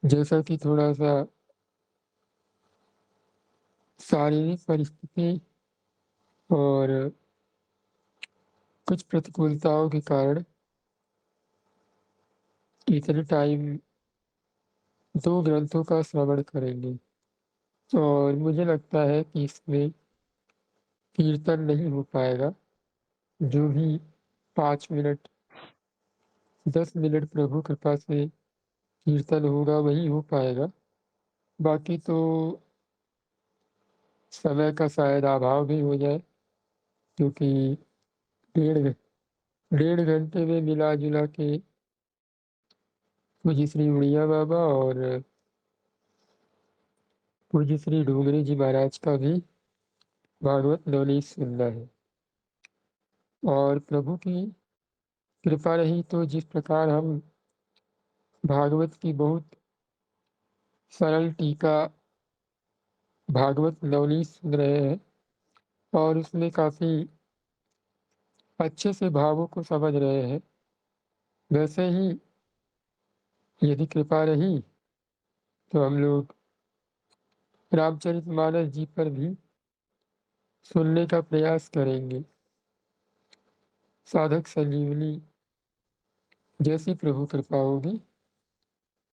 जैसा कि थोड़ा-सा शारीरिक परिस्थिति और कुछ प्रतिकूलताओं के कारण इतने टाइम 2 ग्रंथों का श्रवण करेंगे और मुझे लगता है कि इसमें कीर्तन नहीं हो पाएगा। जो भी 5 मिनट, 10 मिनट प्रभु कृपा से कीर्तन होगा वही हो पाएगा। बाकी तो समय का शायद अभाव भी हो जाए क्योंकि डेढ़ घ डेढ़ घंटे में मिला-जुला के पूज्य श्री उड़िया बाबा और पूज्य श्री डोंगरे जी महाराज का भी भागवत नवनीत सुनना है। और प्रभु की कृपा रही तो जिस प्रकार हम भागवत की बहुत सरल टीका भागवत नवनीत सुन रहे हैं और उसमें काफ़ी अच्छे से भावों को समझ रहे हैं, वैसे ही यदि कृपा रही तो हम लोग रामचरितमानस जी पर भी सुनने का प्रयास करेंगे। साधक संजीवनी जैसी प्रभु कृपा होगी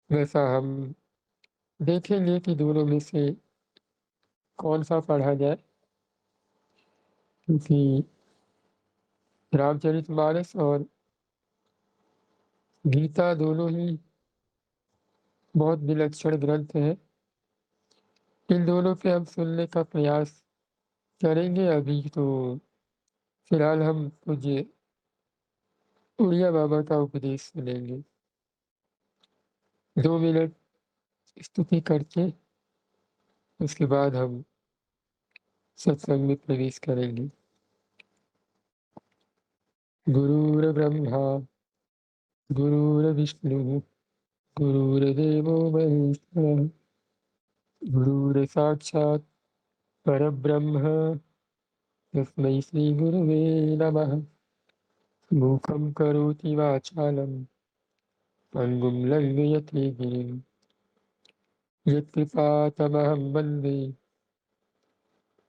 वैसा हम देखेंगे कि दोनों में से कौन-सा पढ़ा जाए, क्योंकि रामचरितमानस और गीता दोनों ही बहुत विलक्षण ग्रंथ हैं। इन दोनों पे हम सुनने का प्रयास करेंगे। अभी तो फिलहाल हम पूज्य उड़िया बाबा का उपदेश सुनेंगे। 2 मिनट स्तुति करके उसके बाद हम सत्संग में प्रवेश करेंगे। गुरुर्ब्रह्मा गुरुर्विष्णुः गुरुर्देवो महेश्वरः गुरुर्साक्षात् परब्रह्म तस्मै श्रीगुरवे नमः। मूकं करोति वाचालं पङ्गुं लङ्घयते गिरिं यत्कृपातमहं वन्दे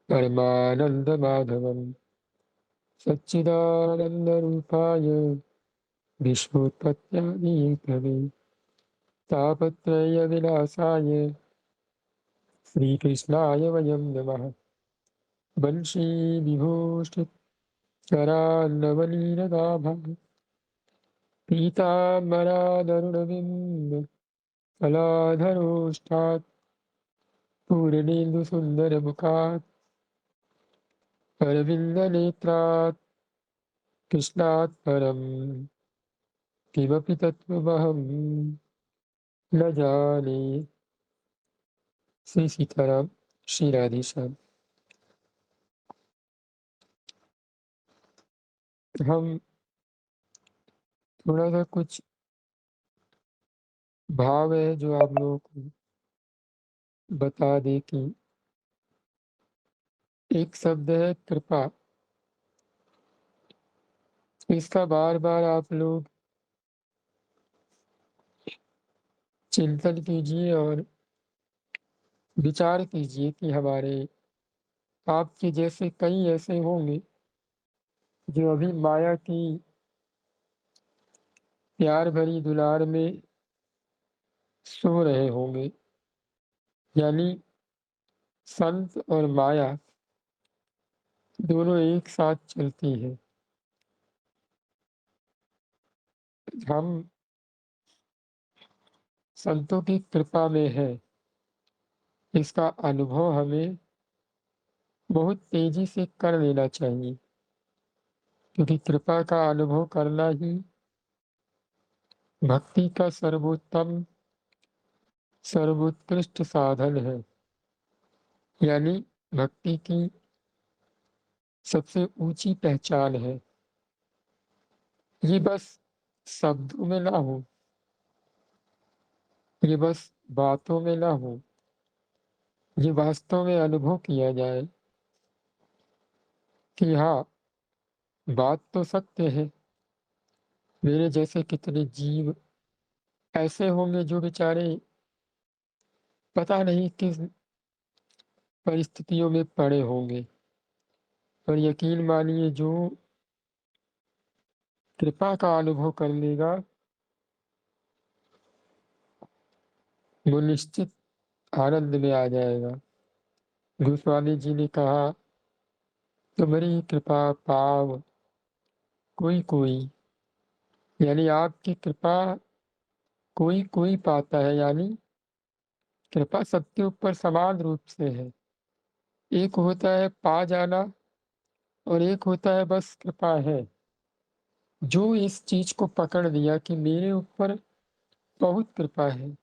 परमानन्दमाधवं। सच्चिदानन्दरूपाय विश्वोत्पत्त्यादिहेतवे तापत्रयविनाशाय श्रीकृष्णाय वयं नमः। वंशी विभूषितकरान्नवनीरदाभः पीताम्बरादरुणबिम्ब कलाधरोष्ठात् पूर्णेन्दुसुन्दरमुखात् अरविन्दनेत्रात् कृष्णात् परं किमपि तत्त्वमहं न जाने। श्री सीताराम, श्री राधेश्याम। हम थोड़ा-सा कुछ भाव है जो आप लोगों को बता दें कि एक शब्द है कृपा। इसका बार-बार आप लोग चिंतन कीजिए और विचार कीजिए कि हमारे आपके जैसे कई ऐसे होंगे जो अभी माया की प्यार भरी दुलार में सो रहे होंगे। यानी संत और माया दोनों एक साथ चलती हैं। हम संतों की कृपा में हैं, इसका अनुभव हमें बहुत तेज़ी से कर लेना चाहिए, क्योंकि कृपा का अनुभव करना ही भक्ति का सर्वोत्तम, सर्वोत्कृष्ट साधन है। यानी भक्ति की सबसे ऊँची पहचान है। ये बस शब्दों में ना हो, ये बस बातों में ना हो, ये वास्तव में अनुभव किया जाए कि हाँ, बात तो सत्य है। मेरे जैसे कितने जीव ऐसे होंगे जो बेचारे पता नहीं किस परिस्थितियों में पड़े होंगे, पर यकीन मानिए जो कृपा का अनुभव कर लेगा, वो निश्चित आनंद में आ जाएगा। गोस्वामी जी ने कहा, तुम्हारी कृपा पाव कोई कोई, यानी आपकी कृपा कोई कोई पाता है, यानी कृपा सबके ऊपर समान रूप से है। एक होता है पा जाना और एक होता है बस कृपा है। जो इस चीज को पकड़ लिया कि मेरे ऊपर बहुत कृपा है,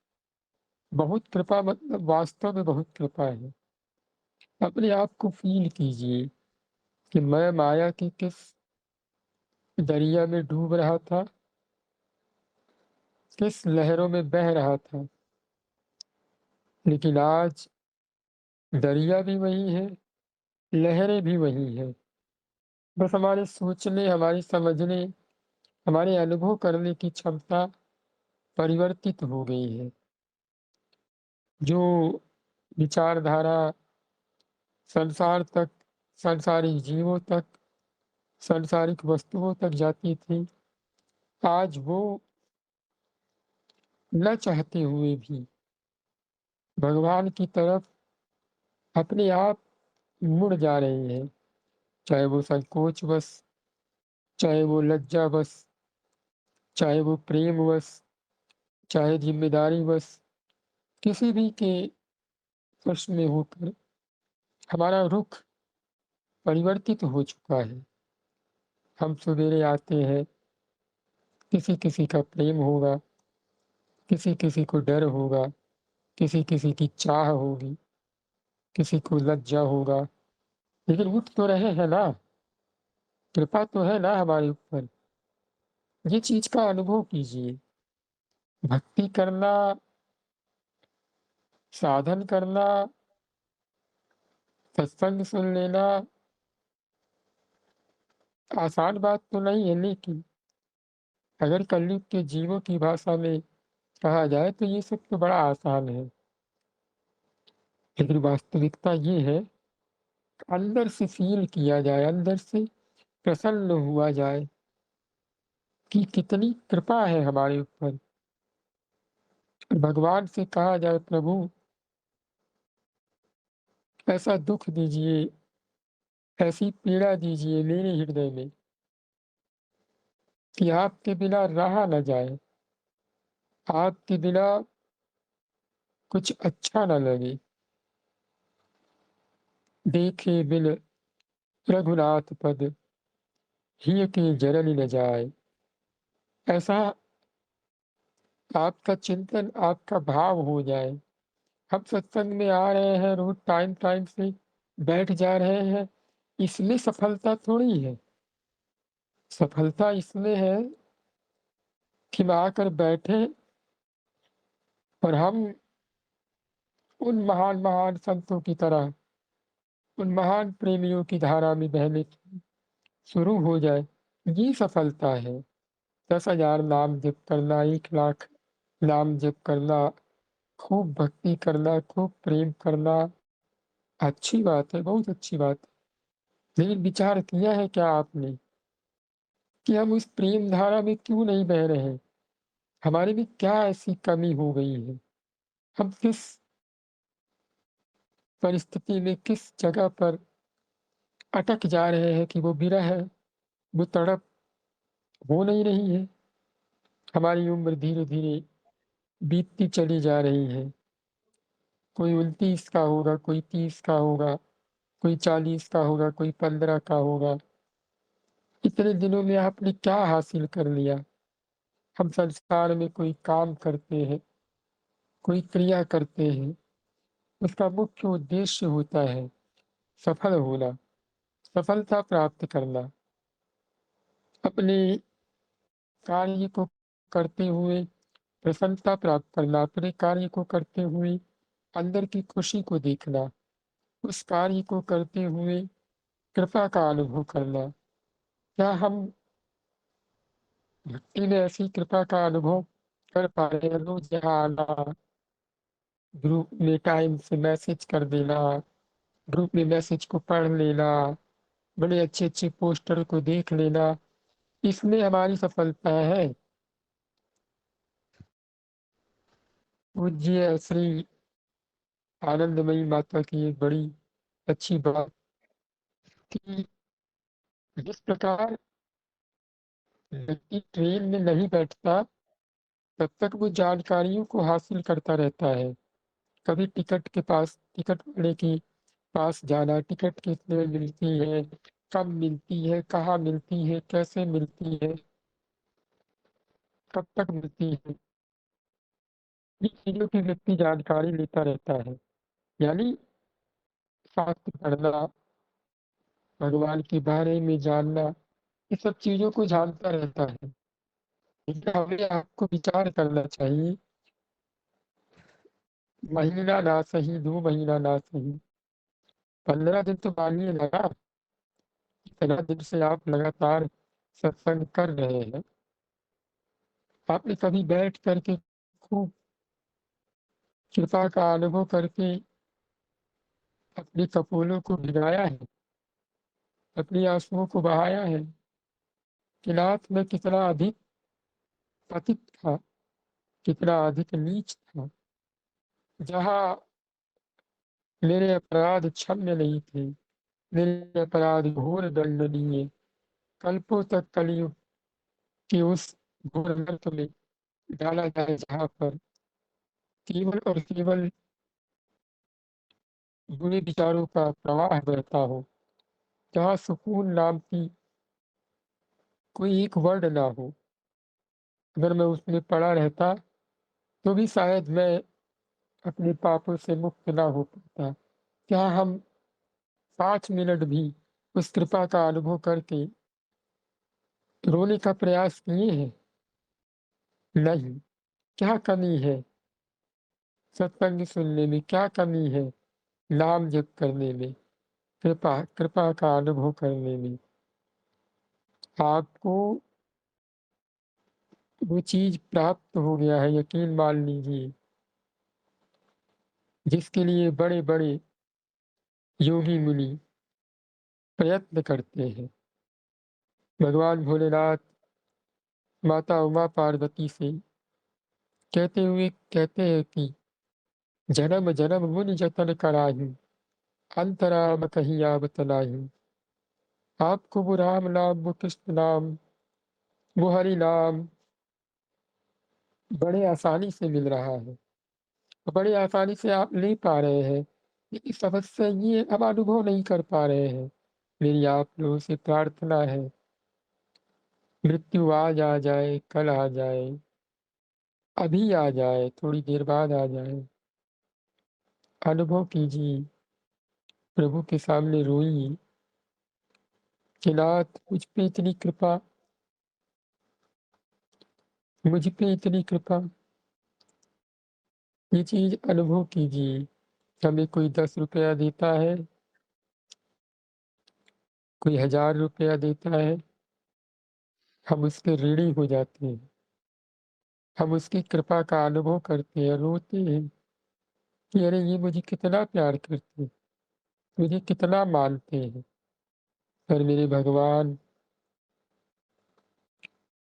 बहुत कृपा मतलब वास्तव में बहुत कृपा है, अपने आप को फील कीजिए कि मैं माया के किस दरिया में डूब रहा था, किस लहरों में बह रहा था, लेकिन आज दरिया भी वही है, लहरें भी वही हैं। बस हमारे सोचने, हमारी समझने, हमारे अनुभव करने की क्षमता परिवर्तित हो गई है। जो विचारधारा संसार तक, सांसारिक जीवों तक, सांसारिक वस्तुओं तक जाती थी, आज वो न चाहते हुए भी भगवान की तरफ अपने आप मुड़ जा रहे हैं। चाहे वो संकोचवश, चाहे वो लज्जावश, चाहे वो प्रेमवश, चाहे ज़िम्मेदारीवश, किसी भी के वश में होकर हमारा रुख परिवर्तित हो चुका है। हम सवेरे आते हैं, किसी-किसी का प्रेम होगा, किसी-किसी को डर होगा, किसी-किसी की चाह होगी, किसी को लज्जा होगा, लेकिन उठ तो रहे हैं ना, कृपा तो है ना हमारे ऊपर। ये चीज़ का अनुभव कीजिए। भक्ति करना, साधन करना, सत्संग सुन लेना आसान बात तो नहीं है, लेकिन अगर कलयुग के जीवों की भाषा में कहा जाए तो ये सब तो बड़ा आसान है। लेकिन वास्तविकता ये है, अंदर से फ़ील किया जाए, अंदर से प्रसन्न हुआ जाए कि कितनी कृपा है हमारे ऊपर। भगवान से कहा जाए, प्रभु ऐसा दुःख दीजिए, ऐसी पीड़ा दीजिए मेरे हृदय में कि आपके बिना रहा न जाए, आपके बिना कुछ अच्छा न लगे। देखे बिन रघुनाथ पद, हिय के जरन न जाए। ऐसा आपका चिंतन, आपका भाव हो जाए। हम सत्संग में आ रहे हैं, रोज़ टाइम-टाइम से बैठ जा रहे हैं, इसमें सफलता थोड़ी है। सफलता इसमें है कि हम आकर बैठे और हम उन महान-महान संतों की तरह, उन महान प्रेमियों की धारा में बहने शुरू हो जाए, ये सफलता है। 10,000 नाम जप करना, 1 लाख नाम जप करना, खूब भक्ति करना, खूब प्रेम करना, अच्छी बात है, बहुत अच्छी बात है। लेकिन विचार किया है क्या आपने कि हम उस प्रेम धारा में क्यों नहीं बह रहे हैं? हमारे में क्या ऐसी कमी हो गई है? हम किस परिस्थिति में, किस जगह पर अटक जा रहे हैं कि वो विरह है, वो तड़प हो नहीं रही है? हमारी उम्र धीरे-धीरे बीतती चली जा रही है। कोई 29 का होगा, कोई 30 का होगा, कोई 40 का होगा, कोई 15 का होगा। इतने दिनों में आपने क्या हासिल कर लिया? हम संसार में कोई काम करते हैं, कोई क्रिया करते हैं, उसका मुख्य उद्देश्य होता है सफल होना, सफलता प्राप्त करना। अपने कार्य को करते हुए प्रसन्नता प्राप्त करना, अपने कार्य को करते हुए अंदर की खुशी को देखना, उस कार्य को करते हुए कृपा का अनुभव करना। क्या हम भक्ति में ऐसी कृपा का अनुभव कर पा रहे हैं? रोज़ यहाँ आना, ग्रुप में टाइम से मैसेज कर देना, ग्रुप में मैसेज को पढ़ लेना, बड़े अच्छे-अच्छे पोस्टर को देख लेना, इसमें हमारी सफलता है। पूज्य श्री आनंदमयी माता की एक बड़ी अच्छी बात थी, जिस प्रकार व्यक्ति ट्रेन में नहीं बैठता, तब तक वो जानकारियों को हासिल करता रहता है। कभी टिकट वाले के पास जाना, टिकट कितने में मिलती है, कब मिलती है, कहाँ मिलती है, कैसे मिलती है, कब तक मिलती है, इन चीज़ों की व्यक्ति जानकारी लेता रहता है। यानी शास्त्र पढ़ना, भगवान के बारे में जानना, ये सब चीज़ों को जानता रहता है। लेकिन हमें आपको विचार करना चाहिए, महीना ना सही, 2 महीना ना सही, 15 दिन तो मानिए लगा, इतना दिन से आप लगातार सत्संग कर रहे हैं। आपने कभी बैठ कर के खूब कृपा का अनुभव करके अपने कपोलों को भिगाया है, अपनी आँसुओं को बहाया है कि नाथ मैं कितना अधिक पतित था, कितना अधिक नीच था, जहाँ मेरे अपराध क्षम्य नहीं थे, मेरे अपराध घोर दंडनीय, कल्पों तक कलयुग के उस घोर नरक में डाला जाए, जहाँ पर केवल और केवल बुरे विचारों का प्रवाह बहता हो, जहाँ सुकून नाम की कोई एक वर्ड ना हो। अगर मैं उसमें पड़ा रहता, तो भी शायद मैं अपने पापों से मुक्त ना हो पाता। क्या हम 5 मिनट भी उस कृपा का अनुभव करके रोने का प्रयास किए हैं? नहीं। क्या कमी है सत्संग सुनने में? क्या कमी है नाम जप करने में, कृपा कृपा का अनुभव करने में? आपको वो चीज़ प्राप्त हो गया है, यकीन मान लीजिए, जिसके लिए बड़े-बड़े योगी मुनि प्रयत्न करते हैं। भगवान भोलेनाथ माता उमा पार्वती से कहते हुए कहते हैं कि जन्म जन्म मुनि जतन कराहि, अंतराम कहीं आवत नाही। आपको वो राम नाम, वो कृष्ण नाम, वो हरि नाम बड़े आसानी से मिल रहा है, बड़े आसानी से आप ले पा रहे हैं, लेकिन समस्या ये हम अनुभव नहीं कर पा रहे हैं। मेरी आप लोगों से प्रार्थना है, मृत्यु आज आ जाए, कल आ जाए, अभी आ जाए, थोड़ी देर बाद आ जाए, अनुभव कीजिए, प्रभु के सामने रोइए कि नाथ मुझ पे इतनी कृपा, मुझ पे इतनी कृपा, ये चीज़ अनुभव कीजिए। हमें कोई 10 रुपया देता है, कोई 1000 रुपया देता है, हम उसके ऋणी हो जाते हैं। हम उसकी कृपा का अनुभव करते हैं, रोते हैं कि अरे ये मुझे कितना प्यार करते हैं, मुझे कितना मानते हैं। पर मेरे भगवान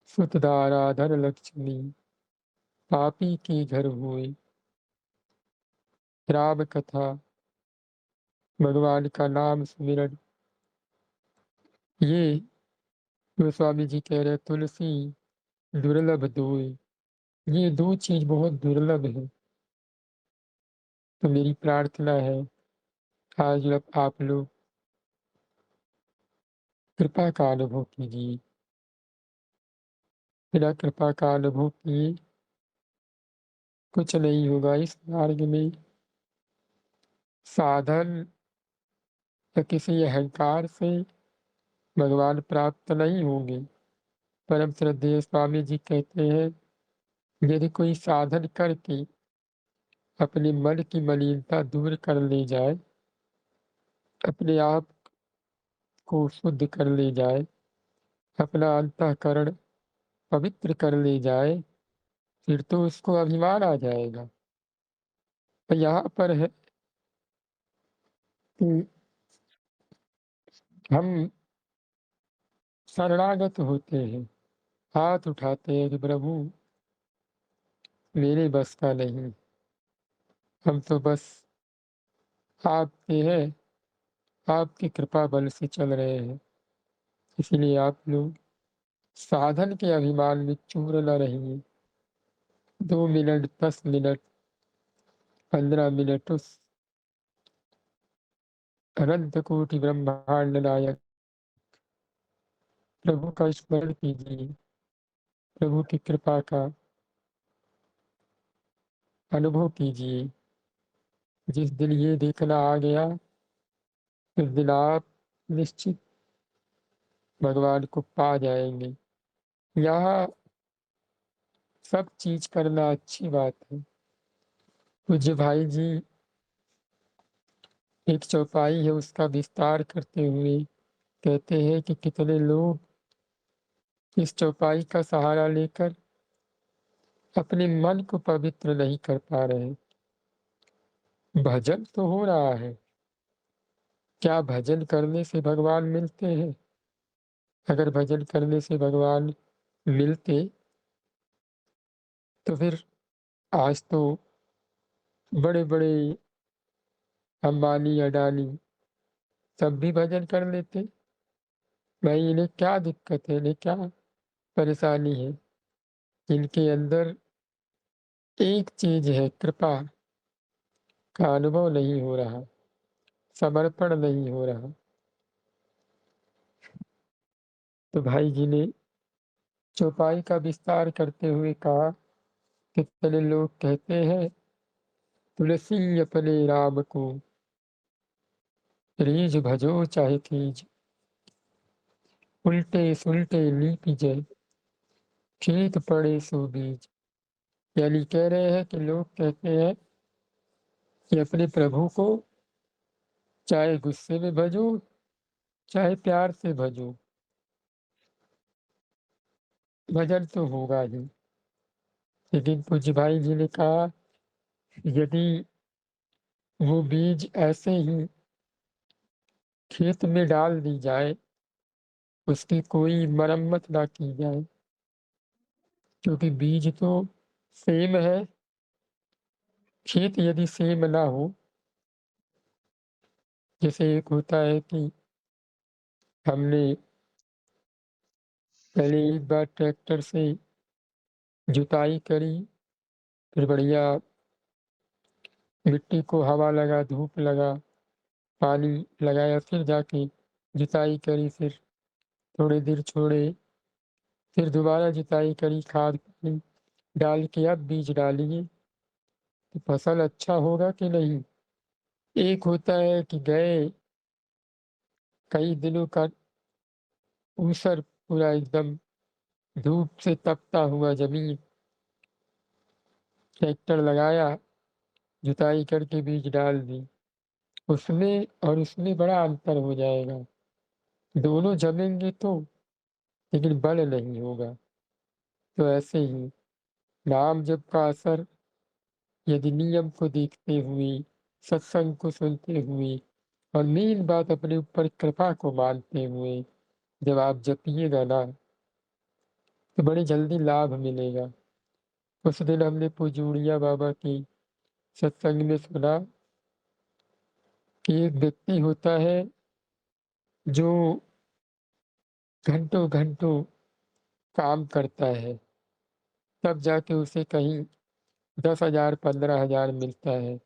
सुत दारा धन लक्ष्मी, पापी के घर हुए, राम कथा, भगवान का नाम स्मरण, ये गोस्वामी जी कह रहे तुलसी दुर्लभ दोई, ये 2 चीज़ बहुत दुर्लभ है। तो मेरी प्रार्थना है, आज आप लोग कृपा का अनुभव कीजिए। बिना कृपा का अनुभव किए कुछ नहीं होगा। इस मार्ग में साधन या किसी अहंकार से भगवान प्राप्त नहीं होंगे। परम श्रद्धेय स्वामी जी कहते हैं, यदि कोई साधन करके अपने मन की मलिनता दूर कर ले जाए, अपने आप को शुद्ध कर ले जाए, अपना अंतःकरण पवित्र कर ले जाए, फिर तो उसको अभिमान आ जाएगा। यहाँ पर है कि हम शरणागत होते हैं, हाथ उठाते हैं कि प्रभु मेरे बस का नहीं, हम तो बस आपके हैं, आपकी कृपा बल से चल रहे हैं। इसलिए आप लोग साधन के अभिमान में चूर न रहिए। 2 मिनट, 10 मिनट, 15 मिनट उस अनंत कोटि ब्रह्मांड नायक प्रभु का स्मरण कीजिए, प्रभु की कृपा का अनुभव कीजिए। जिस दिन ये देखना आ गया, उस दिन आप निश्चित भगवान को पा जाएंगे। यहाँ सब चीज करना अच्छी बात है। पूज्य भाई जी एक चौपाई है उसका विस्तार करते हुए कहते हैं कि कितने लोग इस चौपाई का सहारा लेकर अपने मन को पवित्र नहीं कर पा रहे। भजन तो हो रहा है, क्या भजन करने से भगवान मिलते हैं? अगर भजन करने से भगवान मिलते तो फिर आज तो बड़े बड़े अंबानी अडानी सब भी भजन कर लेते। भाई इन्हें क्या दिक्कत है, इन्हें क्या परेशानी है? इनके अंदर एक चीज है, कृपा का अनुभव नहीं हो रहा, समर्पण नहीं हो रहा। तो भाई जी ने चौपाई का विस्तार करते हुए कहा, कितने लोग कहते हैं तुलसी अपने राम को रीझ भजो चाहे कीज, उल्टे सुलटे लीप जय खेत पड़े सो बीज। यानी कह रहे हैं कि लोग कहते हैं कि अपने प्रभु को चाहे गुस्से में भजो चाहे प्यार से भजो, भजन तो होगा ही। लेकिन पूज्य भाई जी ने कहा यदि वो बीज ऐसे ही खेत में डाल दी जाए, उसकी कोई मरम्मत ना की जाए, क्योंकि बीज तो सेम है। खेत यदि सेम ना हो, जैसे एक होता है कि हमने पहले एक बार ट्रैक्टर से जुताई करी, फिर बढ़िया मिट्टी को हवा लगा, धूप लगा, पानी लगाया, फिर जाके जुताई करी, फिर थोड़ी देर छोड़े, फिर दोबारा जुताई करी, खाद पानी डाल के अब बीज डालिए, तो फसल अच्छा होगा कि नहीं? एक होता है कि गए कई दिनों का ऊसर पूरा एकदम धूप से तपता हुआ जमीन, ट्रैक्टर लगाया, जुताई करके बीज डाल दी, उसमें और उसमें बड़ा अंतर हो जाएगा। दोनों जमेंगे तो, लेकिन बल नहीं होगा। तो ऐसे ही नाम जप का असर यदि नियम को देखते हुए, सत्संग को सुनते हुए और मेन बात अपने ऊपर कृपा को मानते हुए जब आप जपिएगा ना, तो बड़ी जल्दी लाभ मिलेगा। उस दिन हमने पूजूड़िया बाबा की सत्संग में सुना कि एक व्यक्ति होता है जो घंटों घंटों काम करता है, तब जाके उसे कहीं 10,000 15,000 मिलता है।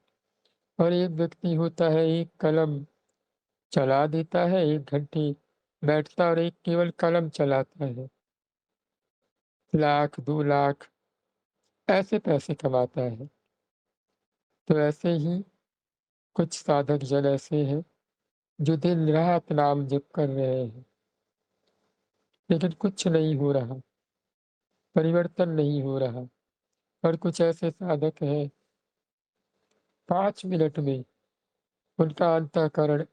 और एक व्यक्ति होता है एक कलम चला देता है, 1 घंटे बैठता और एक केवल कलम चलाता है, 1,00,000 2,00,000 ऐसे पैसे कमाता है। तो ऐसे ही कुछ साधक जन ऐसे हैं जो दिन रात नाम जप कर रहे हैं, लेकिन कुछ नहीं हो रहा, परिवर्तन नहीं हो रहा। और कुछ ऐसे साधक हैं 5 मिनट में उनका अंतःकरण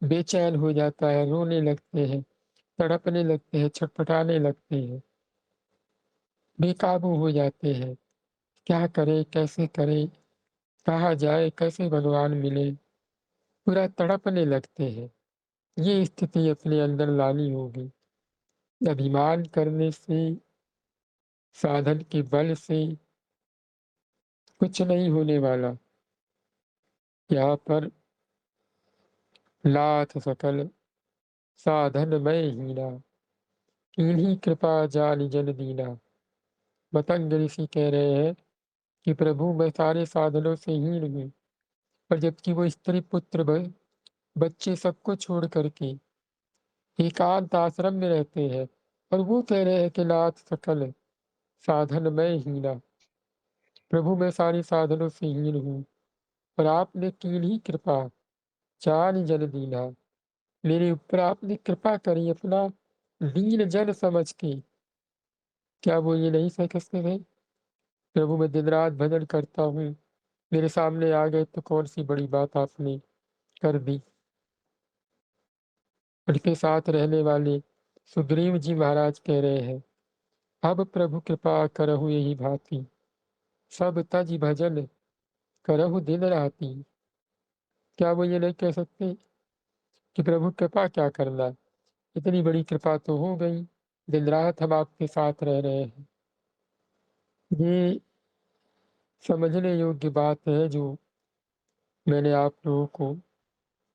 बेचैन हो जाता है, रोने लगते हैं, तड़पने लगते हैं, छटपटाने लगते हैं, बेकाबू हो जाते हैं। क्या करें, कैसे करें? कहाँ जाए, कैसे भगवान मिले, पूरा तड़पने लगते हैं। ये स्थिति अपने अंदर लानी होगी। अभिमान करने से, साधन के बल से कुछ नहीं होने वाला। यहाँ पर लाथ सकल साधन मैं हीना, कीन्ही कृपा जानि जन दीना। मतंग ऋषि कह रहे हैं कि प्रभु मैं सारे साधनों से हीन हूँ, पर जबकि वो स्त्री पुत्र बच्चे सबको छोड़ करके एकांत आश्रम में रहते हैं और वो कह रहे हैं कि नाथ सकल साधन मैं हीना, प्रभु मैं सारे साधनों से हीन हूँ, पर आपने कीन्ही कृपा जानि जन दीना, मेरे ऊपर आपने कृपा करी अपना दीन जन समझ के। क्या वो ये नहीं कह सकते थे, प्रभु मैं दिन रात भजन करता हूँ, मेरे सामने आ गए तो कौन सी बड़ी बात आपने कर दी। उनके साथ रहने वाले सुग्रीव जी महाराज कह रहे हैं, अब प्रभु कृपा करहु यही भांति, सब तज भजन करहु दिन राति। क्या वो ये नहीं कह सकते कि प्रभु कृपा क्या करना, इतनी बड़ी कृपा तो हो गई, दिन रात हम आपके साथ रह रहे हैं। ये समझने योग्य बात है जो मैंने आप लोगों को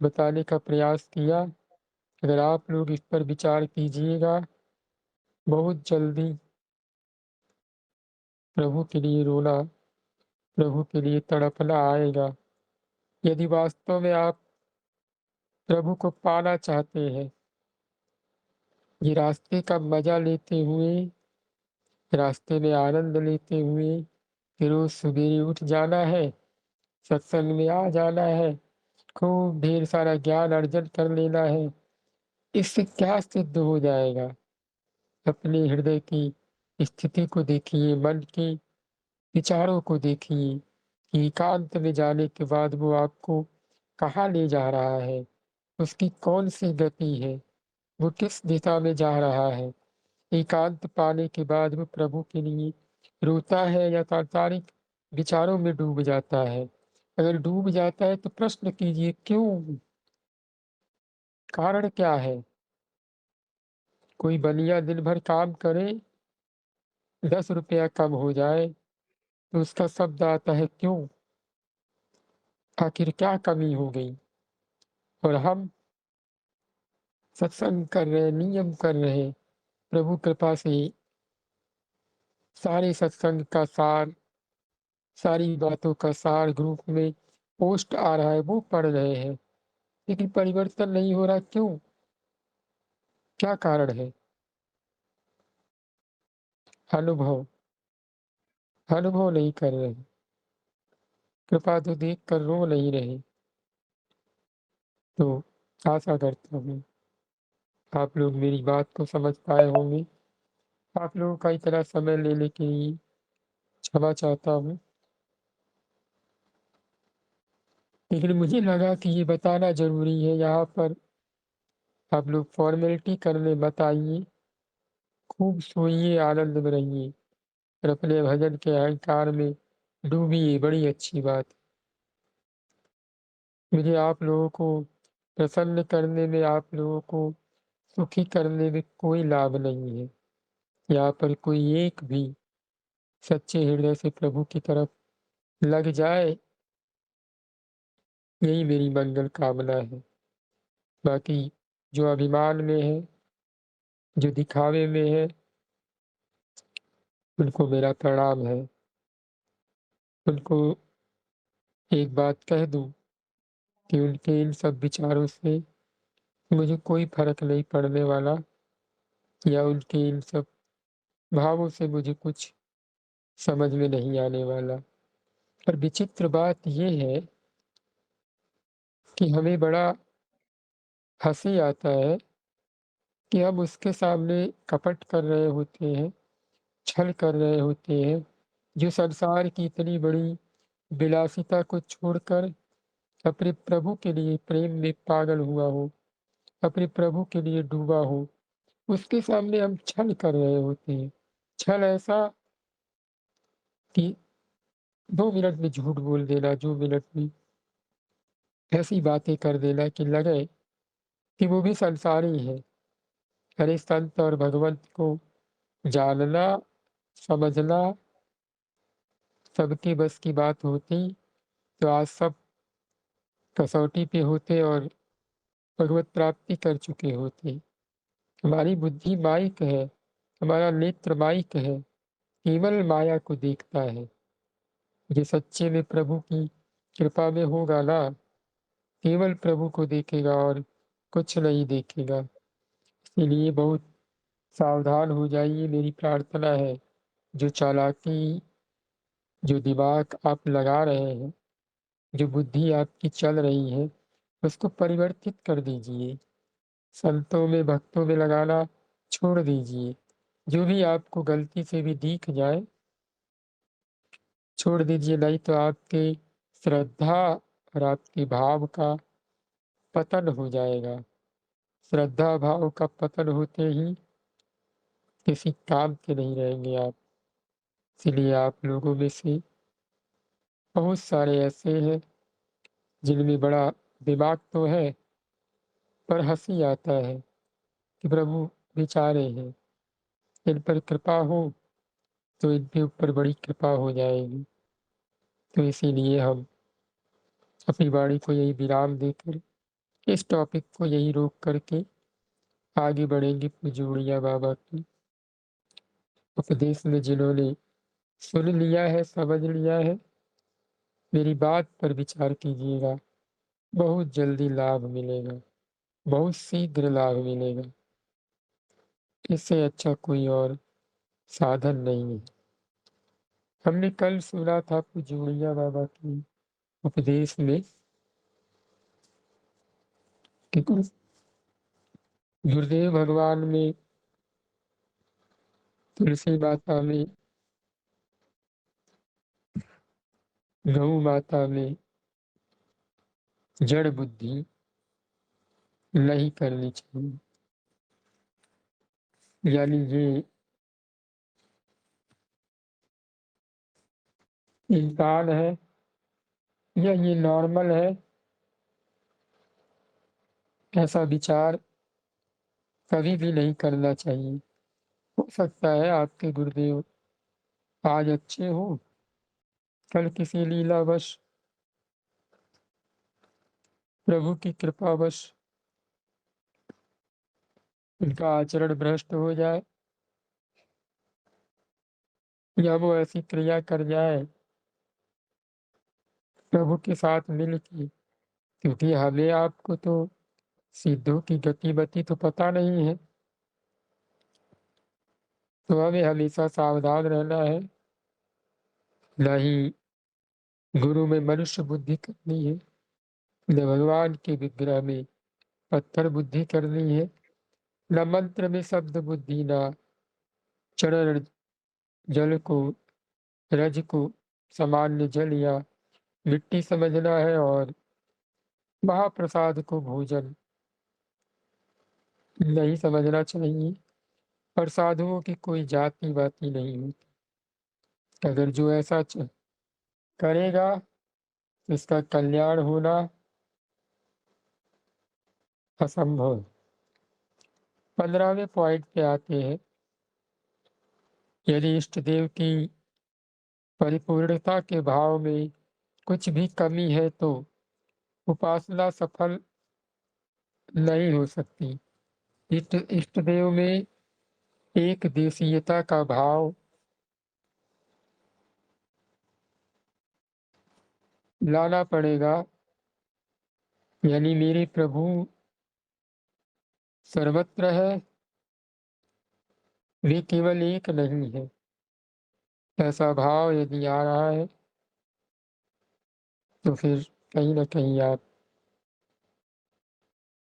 बताने का प्रयास किया। अगर आप लोग इस पर विचार कीजिएगा, बहुत जल्दी प्रभु के लिए रोना, प्रभु के लिए तड़पना आएगा। यदि वास्तव में आप प्रभु को पाना चाहते हैं, ये रास्ते का मजा लेते हुए, रास्ते में आनंद लेते हुए फिर रोज सवेरे उठ जाना है, सत्संग में आ जाना है, खूब ढेर सारा ज्ञान अर्जन कर लेना है, इससे क्या सिद्ध हो जाएगा। अपने हृदय की स्थिति को देखिए, मन के विचारों को देखिए कि एकांत में जाने के बाद वो आपको कहाँ ले जा रहा है, उसकी कौन सी गति है, वो किस दिशा में जा रहा है। एकांत पाने के बाद वो प्रभु के लिए रोता है या सांसारिक विचारों में डूब जाता है। अगर डूब जाता है तो प्रश्न कीजिए क्यों, कारण क्या है। कोई बनिया दिन भर काम करे, 10 रुपया कम हो जाए तो उसका शब्द आता है क्यों, आखिर क्या कमी हो गई। और हम सत्संग कर रहे, नियम कर रहे, प्रभु कृपा से सारे सत्संग का सार, सारी बातों का सार ग्रुप में पोस्ट आ रहा है, वो पढ़ रहे हैं, लेकिन परिवर्तन नहीं हो रहा क्यों, क्या कारण है। अनुभव, अनुभव नहीं कर रहे, कृपा तो देख कर रो नहीं रहे। तो आशा करता हूँ आप लोग मेरी बात को समझ पाए होंगे। आप लोगों का इतना समय लेने के लिए क्षमा चाहता हूँ, लेकिन मुझे लगा कि ये बताना ज़रूरी है। यहाँ पर आप लोग फॉर्मेलिटी करने मत आइए, खूब सोइए, आनंद में रहिए और अपने भजन के अहंकार में डूबिए, बड़ी अच्छी बात। मुझे आप लोगों को प्रसन्न करने में, आप लोगों को सुखी करने में कोई लाभ नहीं है। यहाँ पर कोई एक भी सच्चे हृदय से प्रभु की तरफ लग जाए, यही मेरी मंगल कामना है। बाकी जो अभिमान में है, जो दिखावे में है, उनको मेरा प्रणाम है। उनको एक बात कह दूँ कि उनके इन सब विचारों से मुझे कोई फ़र्क नहीं पड़ने वाला, या उनके इन सब भावों से मुझे कुछ समझ में नहीं आने वाला। पर विचित्र बात ये है कि हमें बड़ा हँसी आता है कि हम उसके सामने कपट कर रहे होते हैं, छल कर रहे होते हैं, जो संसार की इतनी बड़ी विलासिता को छोड़कर अपने प्रभु के लिए प्रेम में पागल हुआ हो, अपने प्रभु के लिए डूबा हो, उसके सामने हम छल कर रहे होते हैं। छल ऐसा कि 2 मिनट में झूठ बोल देना, 2 मिनट में ऐसी बातें कर देना कि लगे कि वो भी संसारी है। अरे संत और भगवंत को जानना, समझना सबके बस की बात होती तो आज सब कसौटी पे होते और भगवत प्राप्ति कर चुके होते। हमारी बुद्धि माइक है, हमारा नेत्र माइक है, केवल माया को देखता है। जो सच्चे में प्रभु की कृपा में होगा ना, केवल प्रभु को देखेगा और कुछ नहीं देखेगा। इसीलिए बहुत सावधान हो जाइए, मेरी प्रार्थना है। जो चालाकी, जो दिमाग आप लगा रहे हैं, जो बुद्धि आपकी चल रही है, उसको परिवर्तित कर दीजिए। संतों में, भक्तों में लगाना छोड़ दीजिए। जो भी आपको गलती से भी दिख जाए, छोड़ दीजिए, नहीं तो आपके श्रद्धा और आपके भाव का पतन हो जाएगा। श्रद्धा भाव का पतन होते ही किसी काम के नहीं रहेंगे आप। इसलिए आप लोगों में से बहुत सारे ऐसे हैं जिनमें बड़ा दिमाग तो है, पर हँसी आता है कि प्रभु बेचारे हैं, इन पर कृपा हो तो इनके ऊपर बड़ी कृपा हो जाएगी। तो इसीलिए हम अपनी वाणी को यही विराम देकर, इस टॉपिक को यही रोक करके आगे बढ़ेंगे पूज्य उड़िया बाबा की उपदेश में। जिन्होंने सुन लिया है, समझ लिया है, मेरी बात पर विचार कीजिएगा। बहुत जल्दी लाभ मिलेगा, बहुत शीघ्र लाभ मिलेगा। इससे अच्छा कोई और साधन नहीं है। हमने कल सुना था पूज्य उड़िया बाबा की उपदेश में कि गुरुदेव भगवान में, तुलसी माता में, गौ माता में जड़ बुद्धि नहीं करनी चाहिए। यानी ये इंसान है या ये नॉर्मल है, ऐसा विचार कभी भी नहीं करना चाहिए। हो सकता है आपके गुरुदेव आज अच्छे हों, कल किसी लीलावश, प्रभु की कृपावश उनका आचरण भ्रष्ट हो जाए या वो ऐसी क्रिया कर जाए प्रभु के साथ मिल के, क्योंकि हमें आपको तो सिद्धों की गति-बति तो पता नहीं है। तो हमें हमेशा सावधान रहना है, नहीं गुरु में मनुष्य बुद्धि करनी है, न भगवान के विग्रह में पत्थर बुद्धि करनी है, न मंत्र में शब्द बुद्धि, न चरण जल को, रज को सामान्य जल या मिट्टी समझना है, और महाप्रसाद को भोजन नहीं समझना चाहिए। और साधुओं की कोई जाति वाति नहीं होती। अगर जो ऐसा करेगा तो इसका कल्याण होना असंभव। 15वें पॉइंट पे आते हैं। यदि इष्ट देव की परिपूर्णता के भाव में कुछ भी कमी है तो उपासना सफल नहीं हो सकती। इष्ट देव में एक देशीयता का भाव लाना पड़ेगा। यानी मेरे प्रभु सर्वत्र है, वे केवल एक नहीं है। ऐसा भाव यदि आ रहा है तो फिर कहीं न कहीं आप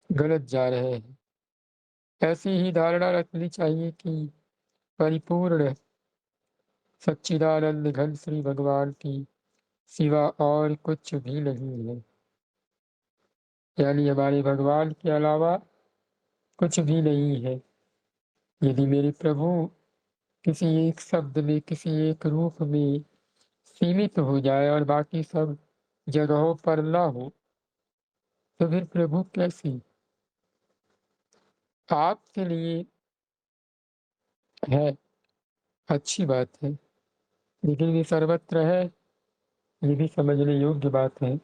गलत जा रहे हैं। ऐसी ही धारणा रखनी चाहिए कि परिपूर्ण सच्चिदानंद घन श्री भगवान की सिवा और कुछ भी नहीं है। यानी हमारे भगवान के अलावा कुछ भी नहीं है। यदि मेरे प्रभु किसी एक शब्द में, किसी एक रूप में सीमित हो जाए और बाकी सब जगहों पर ना हो, तो फिर प्रभु कैसी आपके लिए है, अच्छी बात है, लेकिन ये सर्वत्र है, ये भी समझने योग्य बात है।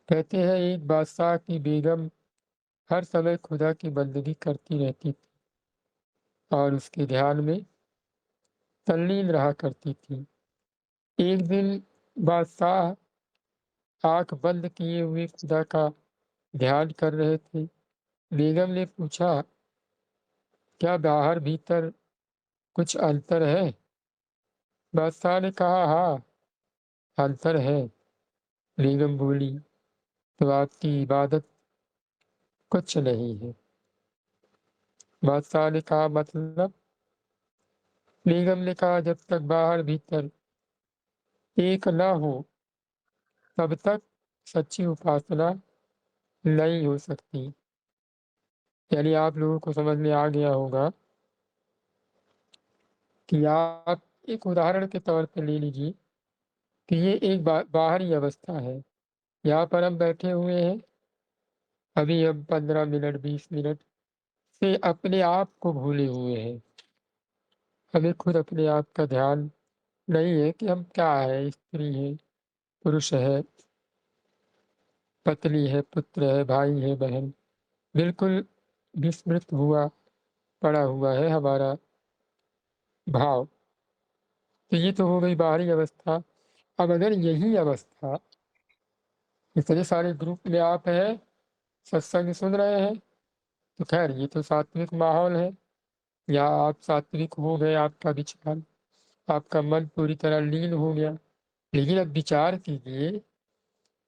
कहते हैं एक बादशाह की बेगम हर समय खुदा की बंदगी करती रहती थी और उसके ध्यान में तल्लीन रहा करती थी। एक दिन बादशाह आंख बंद किए हुए खुदा का ध्यान कर रहे थे। बेगम ने पूछा, क्या बाहर भीतर कुछ अंतर है? बादशाह ने कहा, हाँ, अंतर है। बेगम बोली, तो आपकी इबादत कुछ नहीं है। बादशाह ने कहा, मतलब? बेगम ने कहा, जब तक बाहर भीतर एक न हो तब तक सच्ची उपासना नहीं हो सकती। यानी आप लोगों को समझ में आ गया होगा कि आप एक उदाहरण के तौर पे ले लीजिए कि ये एक बाहरी अवस्था है। यहाँ पर हम बैठे हुए हैं, अभी हम 15 मिनट 20 मिनट से अपने आप को भूले हुए हैं। हमें खुद अपने आप का ध्यान नहीं है कि हम क्या है, स्त्री है, पुरुष है, पत्नी है, पुत्र है, भाई है, बहन। बिल्कुल विस्मृत हुआ पड़ा हुआ है हमारा भाव। तो ये तो हो गई बाहरी अवस्था। अब अगर यही अवस्था इतने सारे ग्रुप में आप हैं, सत्संग सुन रहे हैं, तो खैर ये तो सात्विक माहौल है। या आप सात्विक हो गए, आपका विचार, आपका मन पूरी तरह लीन हो गया। लेकिन अब विचार कीजिए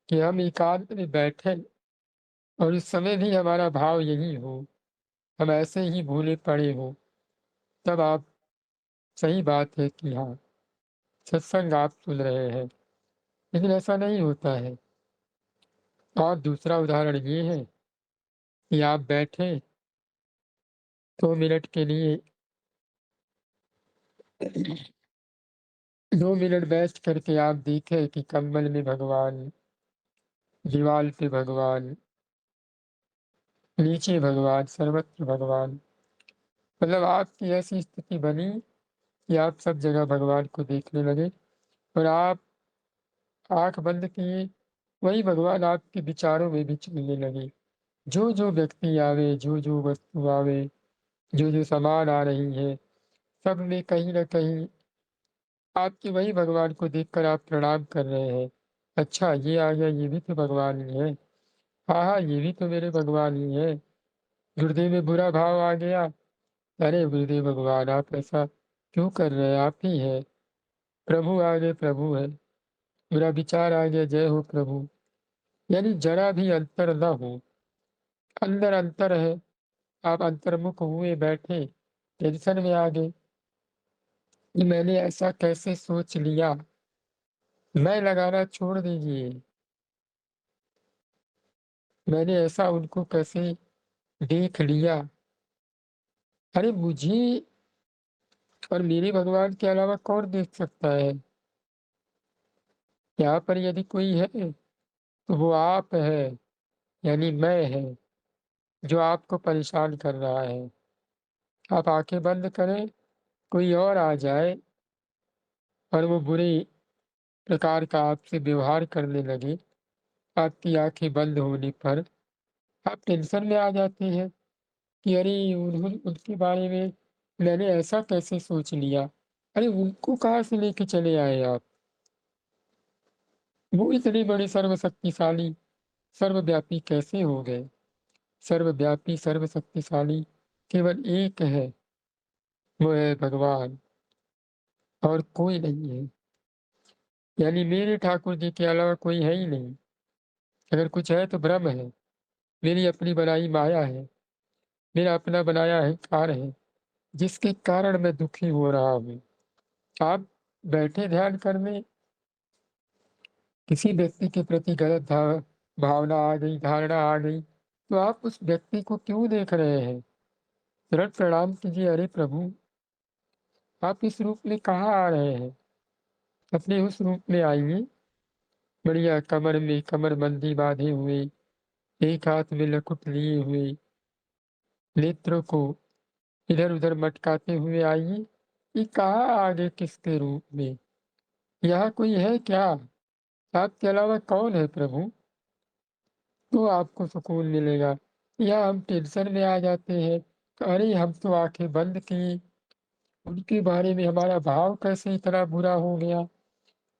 कि हम एकांत में बैठे और इस समय भी हमारा भाव यही हो, हम ऐसे ही भूले पड़े हो, तब आप सही बात है कि हाँ, सत्संग आप सुन रहे हैं। लेकिन ऐसा नहीं होता है। और दूसरा उदाहरण ये है कि आप बैठे 2 मिनट के लिए 2 मिनट बैठ करके आप देखें कि कंबल में भगवान, दीवाल पे भगवान, नीचे भगवान, सर्वत्र भगवान। मतलब आपकी ऐसी स्थिति बनी कि आप सब जगह भगवान को देखने लगे और आप आंख बंद किए, वही भगवान आपके विचारों में भी चलने लगे। जो जो व्यक्ति आवे, जो जो वस्तु आवे, जो जो सामान आ रही है, सब में कहीं न कहीं आपके वही भगवान को देखकर आप प्रणाम कर रहे हैं। अच्छा ये आ गया, ये भी तो भगवान ही है। हाँ, हाँ, ये भी तो मेरे भगवान ही है। गुरुदेव में बुरा भाव आ गया, अरे गुरुदेव भगवान आप ऐसा क्यों कर रहे हैं? आप ही हैं। प्रभु आ गए, प्रभु है। बुरा विचार आ गया, जय हो प्रभु। यानी जरा भी अंतर न हो, अंदर अंतर है, आप अंतर्मुख हुए बैठे, टेंशन में आ गए कि मैंने ऐसा कैसे सोच लिया। मैं लगाना छोड़ दीजिए, मैंने ऐसा उनको कैसे देख लिया। अरे मुझे और मेरे भगवान के अलावा कौन देख सकता है? यहाँ पर यदि कोई है तो वो आप है, यानी मैं है, जो आपको परेशान कर रहा है। आप आंखें बंद करें, कोई और आ जाए और वो बुरे प्रकार का आपसे व्यवहार करने लगे, आपकी आंखें बंद होने पर आप टेंशन में आ जाते हैं कि अरे उनके बारे में मैंने ऐसा कैसे सोच लिया। अरे उनको कहाँ से लेके चले आए आप? वो इतने बड़े सर्वशक्तिशाली, सर्वव्यापी कैसे हो गए? सर्वव्यापी, सर्वशक्तिशाली केवल एक है, वो है भगवान, और कोई नहीं है। यानी मेरे ठाकुर जी के अलावा कोई है ही नहीं। अगर कुछ है तो भ्रम है, मेरी अपनी बनाई माया है, मेरा अपना बनाया अहंकार है, जिसके कारण मैं दुखी हो रहा हूँ। आप बैठे ध्यान करने, किसी व्यक्ति के प्रति गलत भावना आ गई, धारणा आ गई, तो आप उस व्यक्ति को क्यों देख रहे हैं? तुरंत प्रणाम कीजिए, अरे प्रभु, आप इस रूप में कहाँ आ रहे हैं? अपने उस रूप में आइए, बढ़िया कमर में कमरबंदी बाँधे हुए, एक हाथ में लकुट लिए हुए, नेत्रों को इधर-उधर मटकाते हुए आइए। ये कहाँ आ गए किसके रूप में? यहाँ कोई है क्या? आपके अलावा कौन है प्रभु? तो आपको सुकून मिलेगा। या हम टेंशन में आ जाते हैं, अरे हम तो आँखें बंद किए, उनके बारे में हमारा भाव कैसे इतना बुरा हो गया,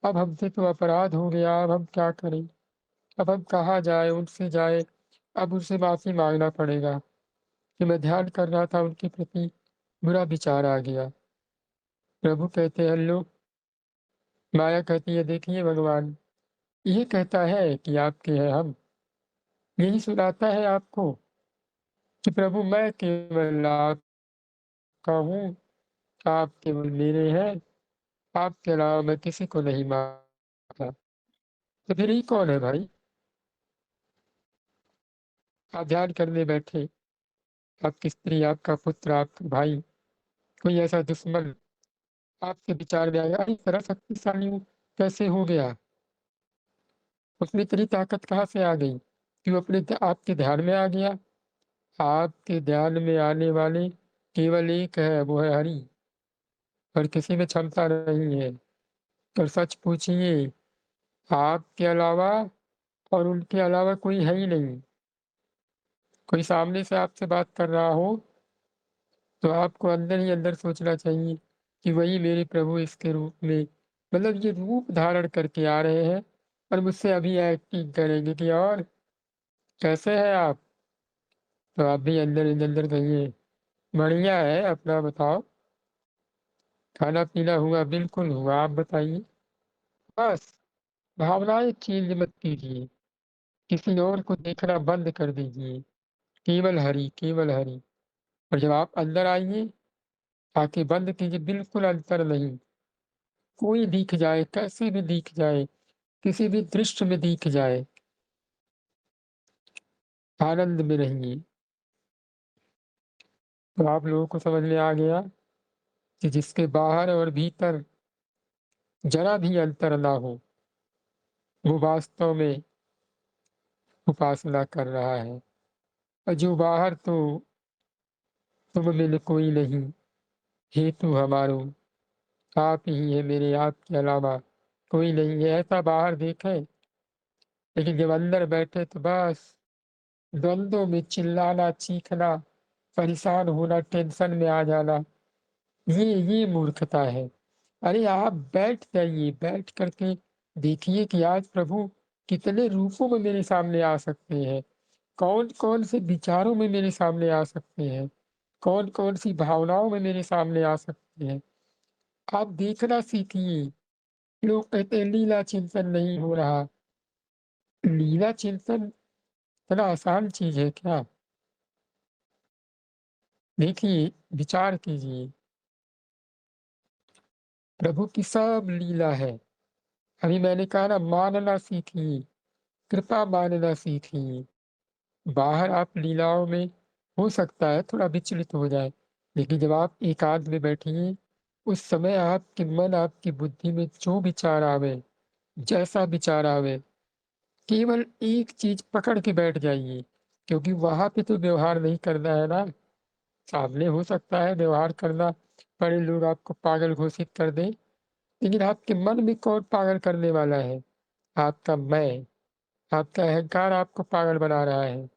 अब हमसे तो अपराध हो गया, अब हम क्या करें? अब हम कहाँ जाएँ, उनसे जाएँ, अब उनसे माफ़ी माँगना पड़ेगा कि मैं ध्यान कर रहा था उनके प्रति, बुरा विचार आ गया। प्रभु कहते हैं लो, माया कहती है देखिए भगवान, ये कहता है कि आपके हैं हम, यही सुनाता है आपको कि प्रभु मैं केवल आपका हूँ, आप केवल मेरे हैं, आपके अलावा मैं किसी को नहीं मानता। तो फिर ये कौन है भाई? आप ध्यान करने बैठे, आपकी स्त्री, आपका पुत्र, आपका भाई, कोई ऐसा दुश्मन आपके विचार में आया, अरे इतना शक्तिशाली हूँ, कैसे हो गया? उसमें इतनी ताकत कहाँ से आ गई? क्यों अपने आपके ध्यान में आ गया? आपके ध्यान में आने वाले केवल एक है, वो है हरि, और किसी में क्षमता नहीं है। और सच पूछिए, आपके अलावा और उनके अलावा कोई है ही नहीं। कोई सामने से आपसे बात कर रहा हो, तो आपको अंदर ही अंदर सोचना चाहिए कि वही मेरे प्रभु इसके रूप में, मतलब ये रूप धारण करके आ रहे हैं और मुझसे अभी एक्टिंग करेंगे कि और कैसे हैं आप? तो आप भी अंदर ही अंदर कहिए, बढ़िया है, अपना बताओ, खाना-पीना हुआ? बिल्कुल हुआ, आप बताइए? बस भावनाएँ चेंज मत कीजिए, किसी और को देखना बंद कर दीजिए, केवल हरि। और जब आप अंदर आइए, आँखें बंद कीजिए, बिल्कुल अंतर नहीं, कोई दिख जाए, कैसे भी दिख जाए, किसी भी दृश्य में दिख जाए, आनंद में रहिए। तो आप लोगों को समझ में आ गया कि जिसके बाहर और भीतर ज़रा भी अंतर ना हो, वो वास्तव में उपासना कर रहा है। और जो बाहर तो तुम बिन कोई नहीं, हेतु हमारो आप ही हैं मेरे, आपके अलावा कोई नहीं है, ऐसा बाहर देखे, लेकिन जब अंदर बैठे तो बस द्वंद्वों में चिल्लाना, चीखना, परेशान होना, टेंशन में आ जाना, ये मूर्खता है। अरे आप बैठ जाइए, बैठ करके देखिए कि आज प्रभु कितने रूपों में मेरे सामने आ सकते हैं, कौन-कौन से विचारों में मेरे सामने आ सकते हैं, कौन-कौन सी भावनाओं में मेरे सामने आ सकते हैं। आप देखना सीखिए। लोग कहते हैं लीला चिंतन नहीं हो रहा। लीला चिंतन इतना आसान चीज़ है क्या? देखिए, विचार कीजिए, प्रभु की सब लीला है। अभी मैंने कहा ना, मानना सीखिए, कृपा मानना सीखिए। बाहर आप लीलाओं में हो सकता है थोड़ा विचलित हो जाएँ, लेकिन जब आप एकांत में बैठिए, उस समय आपके मन, आपकी बुद्धि में जो विचार आवे, जैसा विचार आवे, केवल एक चीज़ पकड़ के बैठ जाइए, क्योंकि वहाँ पे तो व्यवहार नहीं करना है ना। सामने हो सकता है व्यवहार करना पड़े, लोग आपको पागल घोषित कर दें, लेकिन आपके मन में कौन पागल करने वाला है? आपका मैं, आपका अहंकार आपको पागल बना रहा है,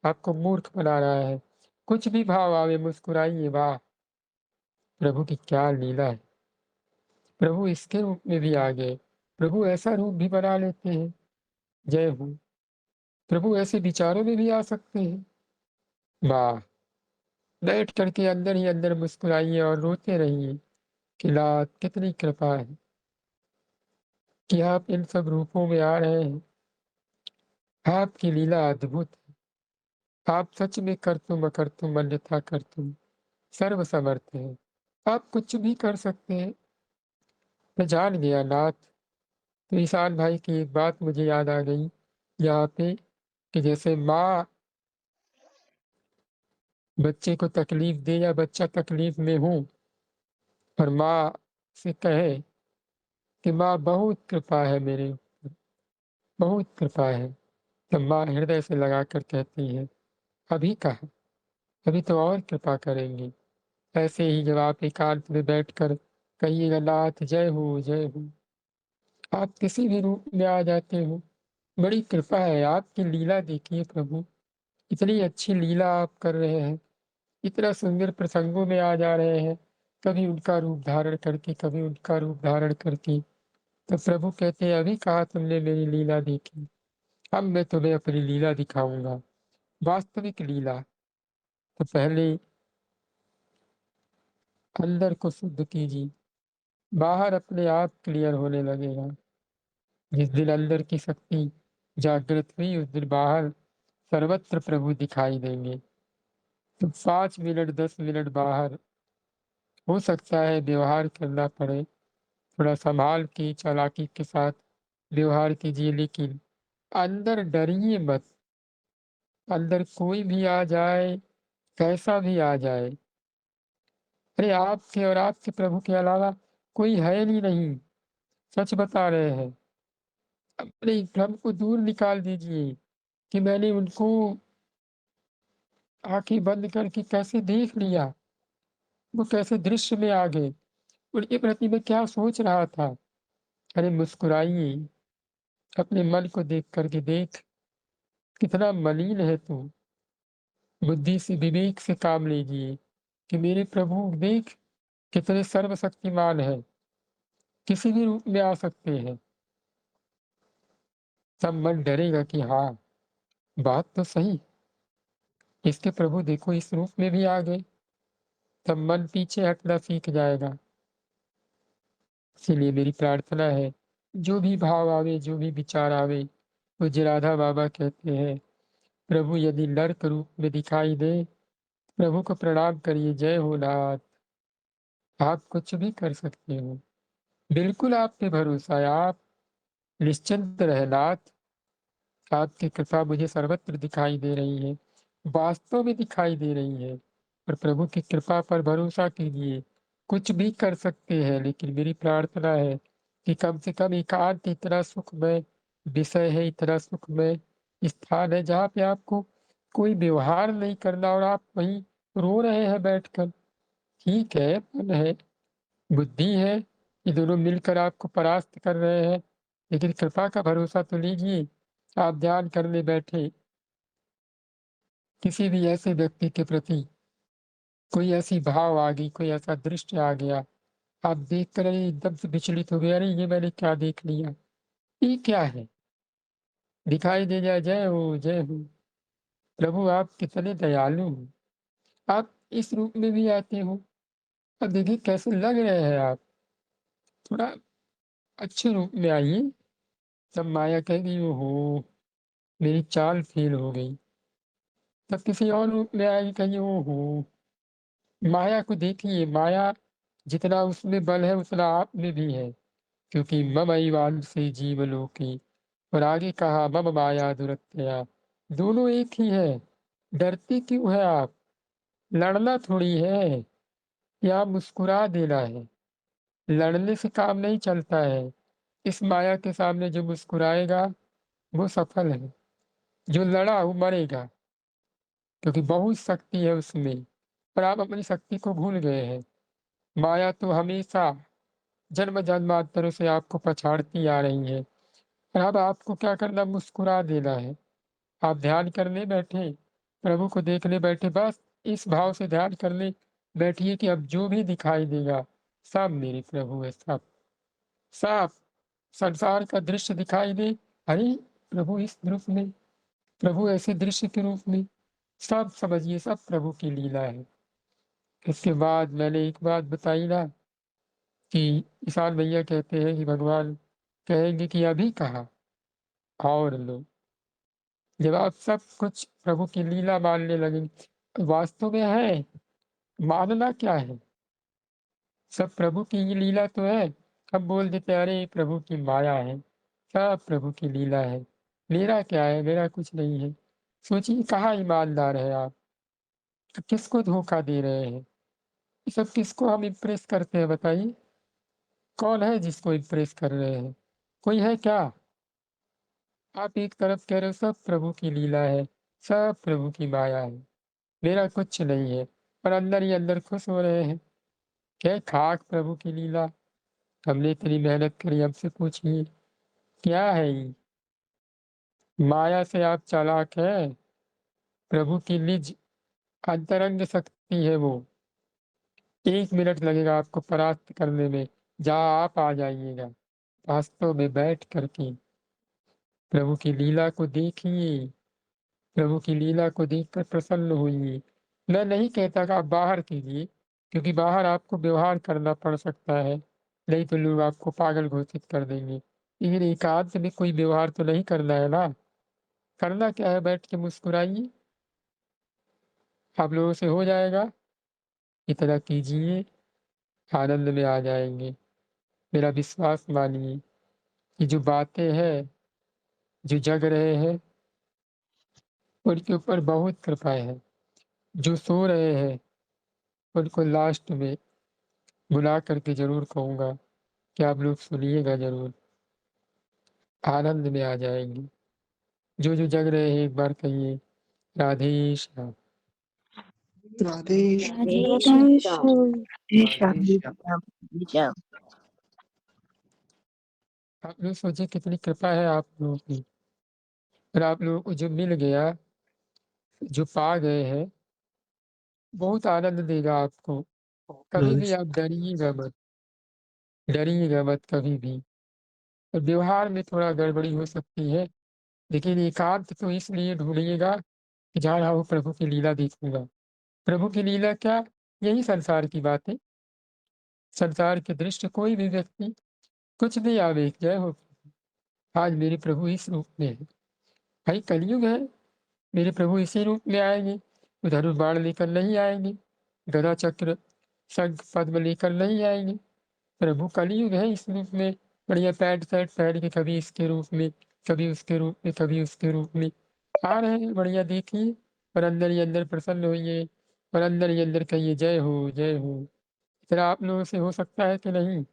आपको मूर्ख बना रहा है। कुछ भी भाव आवे, मुस्कुराइए, वाह! प्रभु की क्या लीला है। प्रभु इसके रूप में भी आ गए, प्रभु ऐसा रूप भी बना लेते हैं, जय हो। प्रभु ऐसे विचारों में भी आ सकते हैं, वाह! बैठ कर के अंदर ही अंदर मुस्कुराइए और रोते रहिए कि नाथ कितनी कृपा है कि आप इन सब रूपों में आ रहे हैं। आपकी लीला अद्भुत है। आप सच में कर्तुम् अकर्तुम् अन्यथा कर्तुम् सर्वसमर्थ हैं। आप कुछ भी कर सकते हैं। मैं जान गया नाथ। तो ईशान भाई की एक बात मुझे याद आ गई यहाँ पे, कि जैसे माँ बच्चे को तकलीफ दे या बच्चा तकलीफ में हो और माँ से कहे कि माँ बहुत कृपा है मेरे ऊपर, बहुत कृपा है। तब माँ हृदय से लगाकर कहती है, अभी कहाँ? अभी तो और कृपा करेंगी। ऐसे ही जब आप एकांत में बैठकर कहिएगा, नाथ जय हो, जय हो, आप किसी भी रूप में आ जाते हो। बड़ी कृपा है, आपकी लीला देखिए प्रभु, इतनी अच्छी लीला आप कर रहे हैं, इतना सुंदर प्रसंगों में आ जा रहे हैं, कभी उनका रूप धारण करके, कभी उनका रूप धारण करके। तो प्रभु कहते हैं, अभी कहाँ तुमने मेरी लीला देखी, अब मैं तुम्हें अपनी लीला दिखाऊंगा, वास्तविक लीला। तो पहले अंदर को शुद्ध कीजिए, बाहर अपने आप क्लियर होने लगेगा। जिस दिन अंदर की शक्ति जागृत हुई, उस दिन बाहर सर्वत्र प्रभु दिखाई देंगे। तो 5 मिनट 10 मिनट बाहर हो सकता है व्यवहार करना पड़े, थोड़ा संभाल के चालाकी के साथ व्यवहार कीजिए, लेकिन अंदर डरिए मत। अंदर कोई भी आ जाए, कैसा भी आ जाए, अरे आपके और आपके प्रभु के अलावा कोई है ही नहीं, सच बता रहे हैं। अपने भ्रम को दूर निकाल दीजिए कि मैंने उनको आंखें बंद करके कैसे देख लिया, वो कैसे दृश्य में आ गए, उनके प्रति मैं क्या सोच रहा था। अरे मुस्कुराइए, अपने मन को देख करके देख, कितना मलिन है तू। बुद्धि से विवेक से काम लीजिए कि मेरे प्रभु देख कितने सर्वशक्तिमान है, किसी भी रूप में आ सकते हैं। तब मन डरेगा कि हाँ, बात तो सही, इसके प्रभु देखो इस रूप में भी आ गए। तब मन पीछे हटना सीख जाएगा। इसीलिए मेरी प्रार्थना है, जो भी भाव आवे, जो भी विचार आवे, पूज्य राधा बाबा कहते हैं, प्रभु यदि नर्क रूप में दिखाई दे, प्रभु को प्रणाम करिए, जय हो नाथ, आप कुछ भी कर सकते हो। बिल्कुल आप पे भरोसा है, आप निश्चिंत रहे नाथ, आपकी कृपा मुझे सर्वत्र दिखाई दे रही है, वास्तव में दिखाई दे रही है। और प्रभु की कृपा पर भरोसा कीजिए, कुछ भी कर सकते हैं, लेकिन मेरी प्रार्थना है कि कम से कम एकांत इतना सुखमय विषय है, इतना सुखमय स्थान है, जहाँ पे आपको कोई व्यवहार नहीं करना और आप वहीं रो रहे हैं बैठकर। ठीक है, मन है, बुद्धि है, ये दोनों मिलकर आपको परास्त कर रहे हैं, लेकिन कृपा का भरोसा तो लीजिए। आप ध्यान करने बैठे, किसी भी ऐसे व्यक्ति के प्रति कोई ऐसी भाव आ गई, कोई ऐसा दृश्य आ गया, आप देख कर एकदम से विचलित हो गए, अरे ये मैंने क्या देख लिया, ये क्या है? दिखाई दे जाए, जय हो, जय हो। प्रभु आप कितने दयालु हो, आप इस रूप में भी आते हो। अब देखिए कैसे लग रहे हैं आप, थोड़ा अच्छे रूप में आइए। तब माया कहेगी, ओहो, मेरी चाल फेल हो गई। तब किसी और रूप में आएगी, कहेगी, ओहो। माया को देखिए, माया जितना उसमें बल है उतना आप में भी है, क्योंकि ममैवांसे जीवलोके, और आगे कहा मम माया दुरत्यया, दोनों एक ही है। डरते क्यों है आप? लड़ना थोड़ी है, या मुस्कुरा देना है। लड़ने से काम नहीं चलता है। इस माया के सामने जो मुस्कुराएगा वो सफल है, जो लड़ा वो मरेगा, क्योंकि बहुत शक्ति है उसमें, पर आप अपनी शक्ति को भूल गए हैं। माया तो हमेशा जन्म जन्मांतरों से आपको पछाड़ती आ रही है, और अब आपको क्या करना, मुस्कुरा देना है। आप ध्यान करने बैठे, प्रभु को देखने बैठे, बस इस भाव से ध्यान करने बैठिए कि अब जो भी दिखाई देगा सब मेरे प्रभु है, सब साफ संसार का दृश्य दिखाई दे, अरे प्रभु इस रूप में, प्रभु ऐसे दृश्य के रूप में, सब समझिए सब प्रभु की लीला है। इसके बाद मैंने एक बात बताई ना कि ईशान भैया कहते हैं कि भगवान कहेंगे कि अभी कहा और लो। जब आप सब कुछ प्रभु की लीला मानने लगेंगे, वास्तव में है, मानना क्या है, सब प्रभु की ही लीला तो है। हम बोल देते अरे प्रभु की माया है, सब प्रभु की लीला है, मेरा क्या है, मेरा कुछ नहीं है। सोचिए कहाँ ईमानदार है आप, तो किसको धोखा दे रहे हैं, ये सब किसको हम इम्प्रेस करते हैं बताइए? कौन है जिसको इम्प्रेस कर रहे हैं? कोई है क्या? आप एक तरफ कह रहे हो सब प्रभु की लीला है, सब प्रभु की माया है, मेरा कुछ नहीं है, और अंदर ही अंदर खुश हो रहे हैं। क्या खाक प्रभु की लीला, हमने इतनी मेहनत करी, हमसे पूछिए क्या है ये? माया से आप चालाक हैं, प्रभु की निज अंतरंग शक्ति है वो। 1 मिनट लगेगा आपको परास्त करने में, जहाँ आप आ जाइएगा। वास्तव में बैठ करके प्रभु की लीला को देखिए, प्रभु की लीला को देखकर प्रसन्न होइए। मैं नहीं कहता कि आप बाहर कीजिए, क्योंकि बाहर आपको व्यवहार करना पड़ सकता है, नहीं तो लोग आपको पागल घोषित कर देंगे। लेकिन एकांत में कोई व्यवहार तो नहीं करना है ना। करना क्या है, बैठ के मुस्कुराइए, आप लोगों से हो जाएगा। इतना कीजिए, आनंद में आ जाएंगे। मेरा विश्वास मानिए कि जो बातें हैं, जो जग रहे हैं, उनके ऊपर बहुत कृपाएँ हैं। जो सो रहे हैं, उनको लास्ट में बुला करके ज़रूर कहूँगा कि आप लोग सुनिएगा ज़रूर, आनंद में आ जाएँगे। जो जग रहे हैं एक बार कहिए राधे श्याम। राधे राधे श्याम। श्याम। राधे श्याम। श्याम। आप लोग सोचिए कितनी कृपा है आप लोगों की, और आप लोगों को जो मिल गया, जो पा गए हैं, बहुत आनंद देगा आपको। कभी भी आप डरिएगा मत कभी भी। और व्यवहार में थोड़ा गड़बड़ी हो सकती है, लेकिन एकांत तो इसलिए ढूँढिएगा कि जहाँ रहो प्रभु की लीला देखूँगा। प्रभु की लीला क्या? यही संसार की बातें। संसार के दृश्य कोई भी व्यक्ति कुछ भी आवेग जय हो, आज मेरे प्रभु इस रूप में है। भाई कलयुग है, मेरे प्रभु इसी रूप में आएंगे, धनुष बाण लेकर नहीं आएंगे, गदा चक्र शंख पद्म लेकर नहीं आएंगे। प्रभु कलयुग है इस रूप में, बढ़िया पैंट शर्ट पहन के कभी इसके रूप में, कभी उसके रूप में, कभी उसके रूप में आ रहे हैं। बढ़िया देखिए, और अंदर ही अंदर प्रसन्न होइए, और अंदर ही अंदर कहिए जय हो जय हो। इतना आप लोगों से हो सकता है कि नहीं?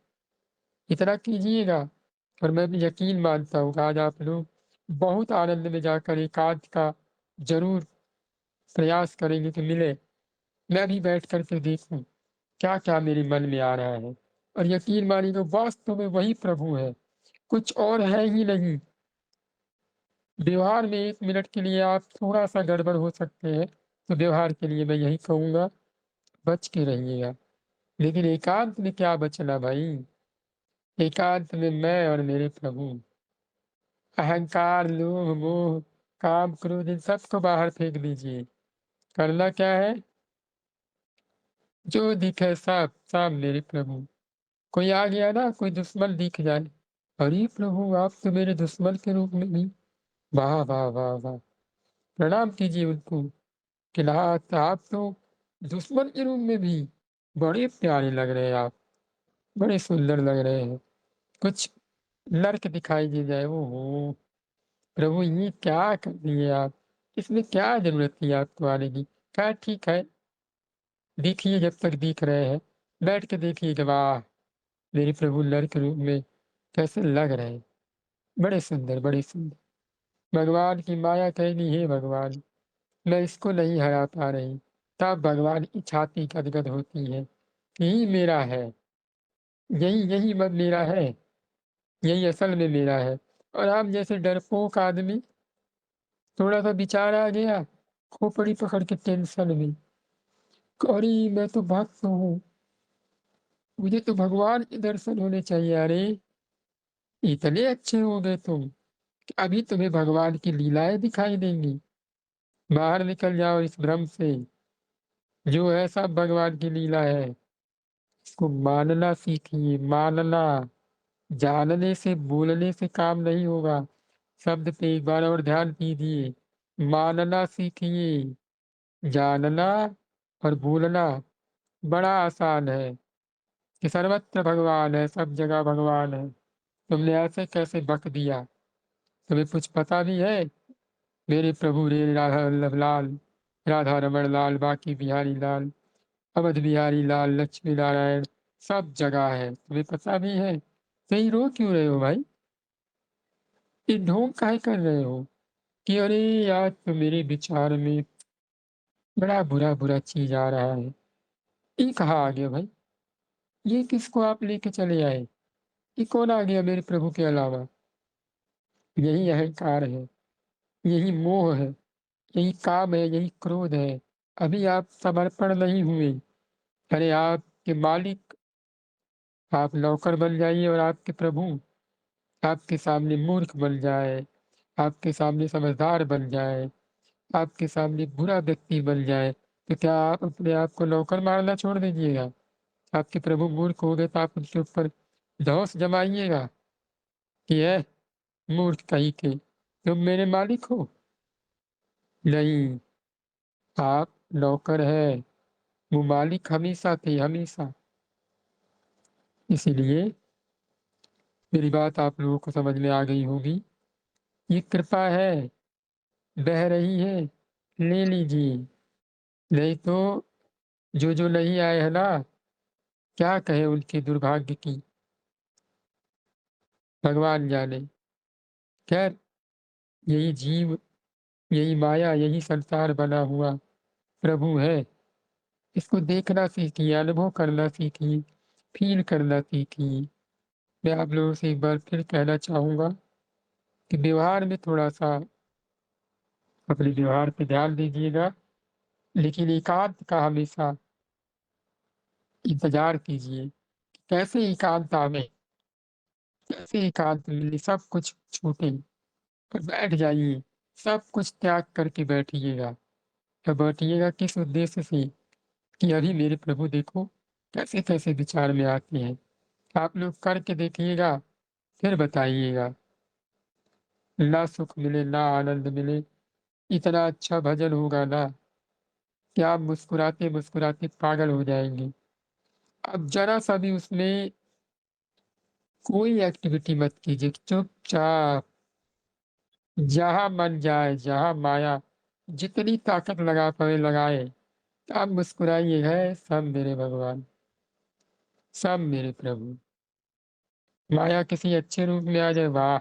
इतना कीजिएगा, और मैं भी यकीन मानता हूँ कि आज आप लोग बहुत आनंद में जाकर एकांत का ज़रूर प्रयास करेंगे कि मिले, मैं भी बैठ कर के देखूँ क्या-क्या मेरे मन में आ रहा है। और यकीन मानिए वास्तव में वही प्रभु है, कुछ और है ही नहीं। व्यवहार में 1 मिनट के लिए आप थोड़ा-सा गड़बड़ हो सकते हैं, तो व्यवहार के लिए मैं यही कहूँगा, बच के रहिएगा। लेकिन एकांत में क्या बचना भाई, एकांत में मैं और मेरे प्रभु। अहंकार, लोभ, मोह, काम, क्रोध इन सबको बाहर फेंक दीजिए। करना क्या है? जो दिखे सब, सब मेरे प्रभु। कोई आ गया ना, कोई दुश्मन दिख जाए, अरे प्रभु आप तो मेरे दुश्मन के रूप में भी, वाह वाह वाह वाह, प्रणाम कीजिए उनको कि नाथ आप तो दुश्मन के रूप में भी बड़े प्यारे लग रहे हैं आप, बड़े सुंदर लग रहे हैं। कुछ नर्क दिखाई दे जाए, ओहो प्रभु ये क्या कर दिए आप, इसमें क्या जरूरत थी आपको आने की। खैर ठीक है, देखिए जब तक दिख रहे हैं, बैठ के देखिए कि वाह मेरे प्रभु नर के रूप में कैसे लग रहे हैं, बड़े सुंदर बड़े सुंदर। भगवान की माया कहनी है भगवान, मैं इसको नहीं हरा पा रही, तब भगवान की छाती गदगद होती है कि यही मेरा है, यही यही मन मेरा है, यही असल में मेरा है। और आप जैसे डरपोक आदमी, थोड़ा सा विचार आ गया, खोपड़ी पकड़ के टेंशन में, अरे मैं तो भक्त हूँ, मुझे तो भगवान के दर्शन होने चाहिए। अरे इतने अच्छे हो गए तुम कि अभी तुम्हें भगवान की लीलाएं दिखाई देंगी। बाहर निकल जाओ इस भ्रम से, जो है सब भगवान की लीला है। इसको मानना सीखिए, मानना। जानने से बोलने से काम नहीं होगा। शब्द पे एक बार और ध्यान कीजिए, मानना सीखिए। जानना और बोलना बड़ा आसान है कि सर्वत्र भगवान है, सब जगह भगवान है। तुमने ऐसे कैसे बक दिया? तुम्हें कुछ पता भी है? मेरे प्रभु रे राधा वल्लभ लाल, राधा रमण लाल, बाकी बिहारी लाल, अवध बिहारी लाल, लक्ष्मी नारायण, सब जगह है, तुम्हें पता भी है। तो ये रो क्यों रहे हो भाई? ये ढोंग काहे कर रहे हो कि अरे यार तो मेरे विचार में बड़ा बुरा-बुरा चीज़ आ रहा है। ये कहाँ आ गया भाई? ये किसको आप लेके चले आए? ये कौन आ गया मेरे प्रभु के अलावा? यही अहंकार है, यही मोह है, यही काम है, यही क्रोध है। अभी आप समर्पण नहीं हुए। अरे आपके मालिक, आप नौकर बन जाइए और आपके प्रभु आपके सामने मूर्ख बन जाए, आपके सामने समझदार बन जाए, आपके सामने बुरा व्यक्ति बन जाए, तो क्या आप अपने आप को नौकर मानना छोड़ दीजिएगा? आपके प्रभु मूर्ख हो गए तो आप उनके ऊपर धौंस जमाइएगा कि है मूर्ख कहीं के, तुम मेरे मालिक हो? नहीं, आप नौकर हैं, वो मालिक हमेशा थे, हमेशा। इसीलिए मेरी बात आप लोगों को समझ में आ गई होगी। ये कृपा है, बह रही है, ले लीजिए। नहीं तो जो नहीं आए हैं ना, क्या कहें उनके दुर्भाग्य की, भगवान जाने। खैर, यही जीव, यही माया, यही संसार बना हुआ प्रभु है। इसको देखना सीखिए, अनुभव करना सीखिए, फ़ील करना सीखिए। मैं आप लोगों से एक बार फिर कहना चाहूँगा कि व्यवहार में थोड़ा-सा अपने व्यवहार पे ध्यान दीजिएगा, लेकिन एकांत का हमेशा इंतज़ार कीजिए। कैसे एकांत आवे, कैसे एकांत मिले, सब कुछ छूटे और बैठ जाइए, सब कुछ त्याग करके बैठिएगा। तो बैठिएगा किस उद्देश्य से कि अभी मेरे प्रभु देखो कैसे-कैसे विचार में आते हैं। आप लोग करके देखिएगा, फिर बताइएगा। ना सुख मिले, ना आनंद मिले, इतना अच्छा भजन होगा ना कि आप मुस्कुराते-मुस्कुराते पागल हो जाएँगे। अब ज़रा-सा भी उसमें कोई एक्टिविटी मत कीजिए, चुपचाप जहाँ मन जाए, जहाँ माया जितनी ताकत लगा पाए लगाए। आप मुस्कुराइए, है सब मेरे भगवान, सब मेरे प्रभु। माया किसी अच्छे रूप में आ जाए, वाह!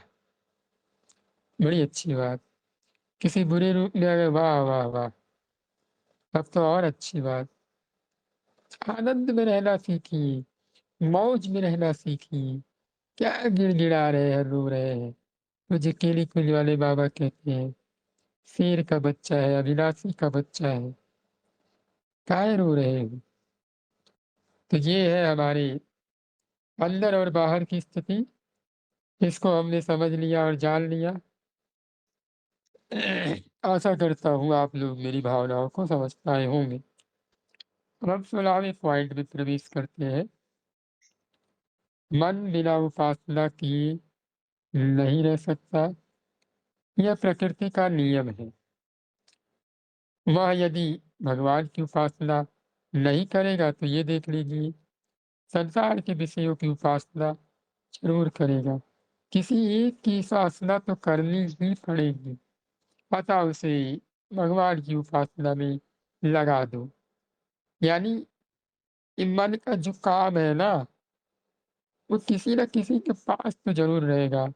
बड़ी अच्छी बात। किसी बुरे रूप में आ गए, वाह, वाह, वाह! तब तो और अच्छी बात। आनंद में रहना सीखिए, मौज में रहना सीखिए। क्या गिड़गिड़ा रहे हैं, रो रहे हैं? मुझे केली कुंज वाले बाबा कहते हैं, शेर का बच्चा है, अविनाशी का बच्चा है, काहे रो रहे हो? तो ये है हमारी अंदर और बाहर की स्थिति। इसको हमने समझ लिया और जान लिया। आशा करता हूँ आप लोग मेरी भावनाओं को समझ पाए होंगे। अब हम 16वें पॉइंट में प्रवेश करते हैं। मन बिना उपासना किए नहीं रह सकता, यह प्रकृति का नियम है। वह यदि भगवान की उपासना नहीं करेगा तो ये देख लीजिए, संसार के विषयों की उपासना ज़रूर करेगा। किसी एक की उपासना तो करनी ही पड़ेगी, अतः उसे भगवान की उपासना में लगा दो। यानी ये मन का जो काम है ना, वो किसी न किसी के पास तो ज़रूर रहेगा,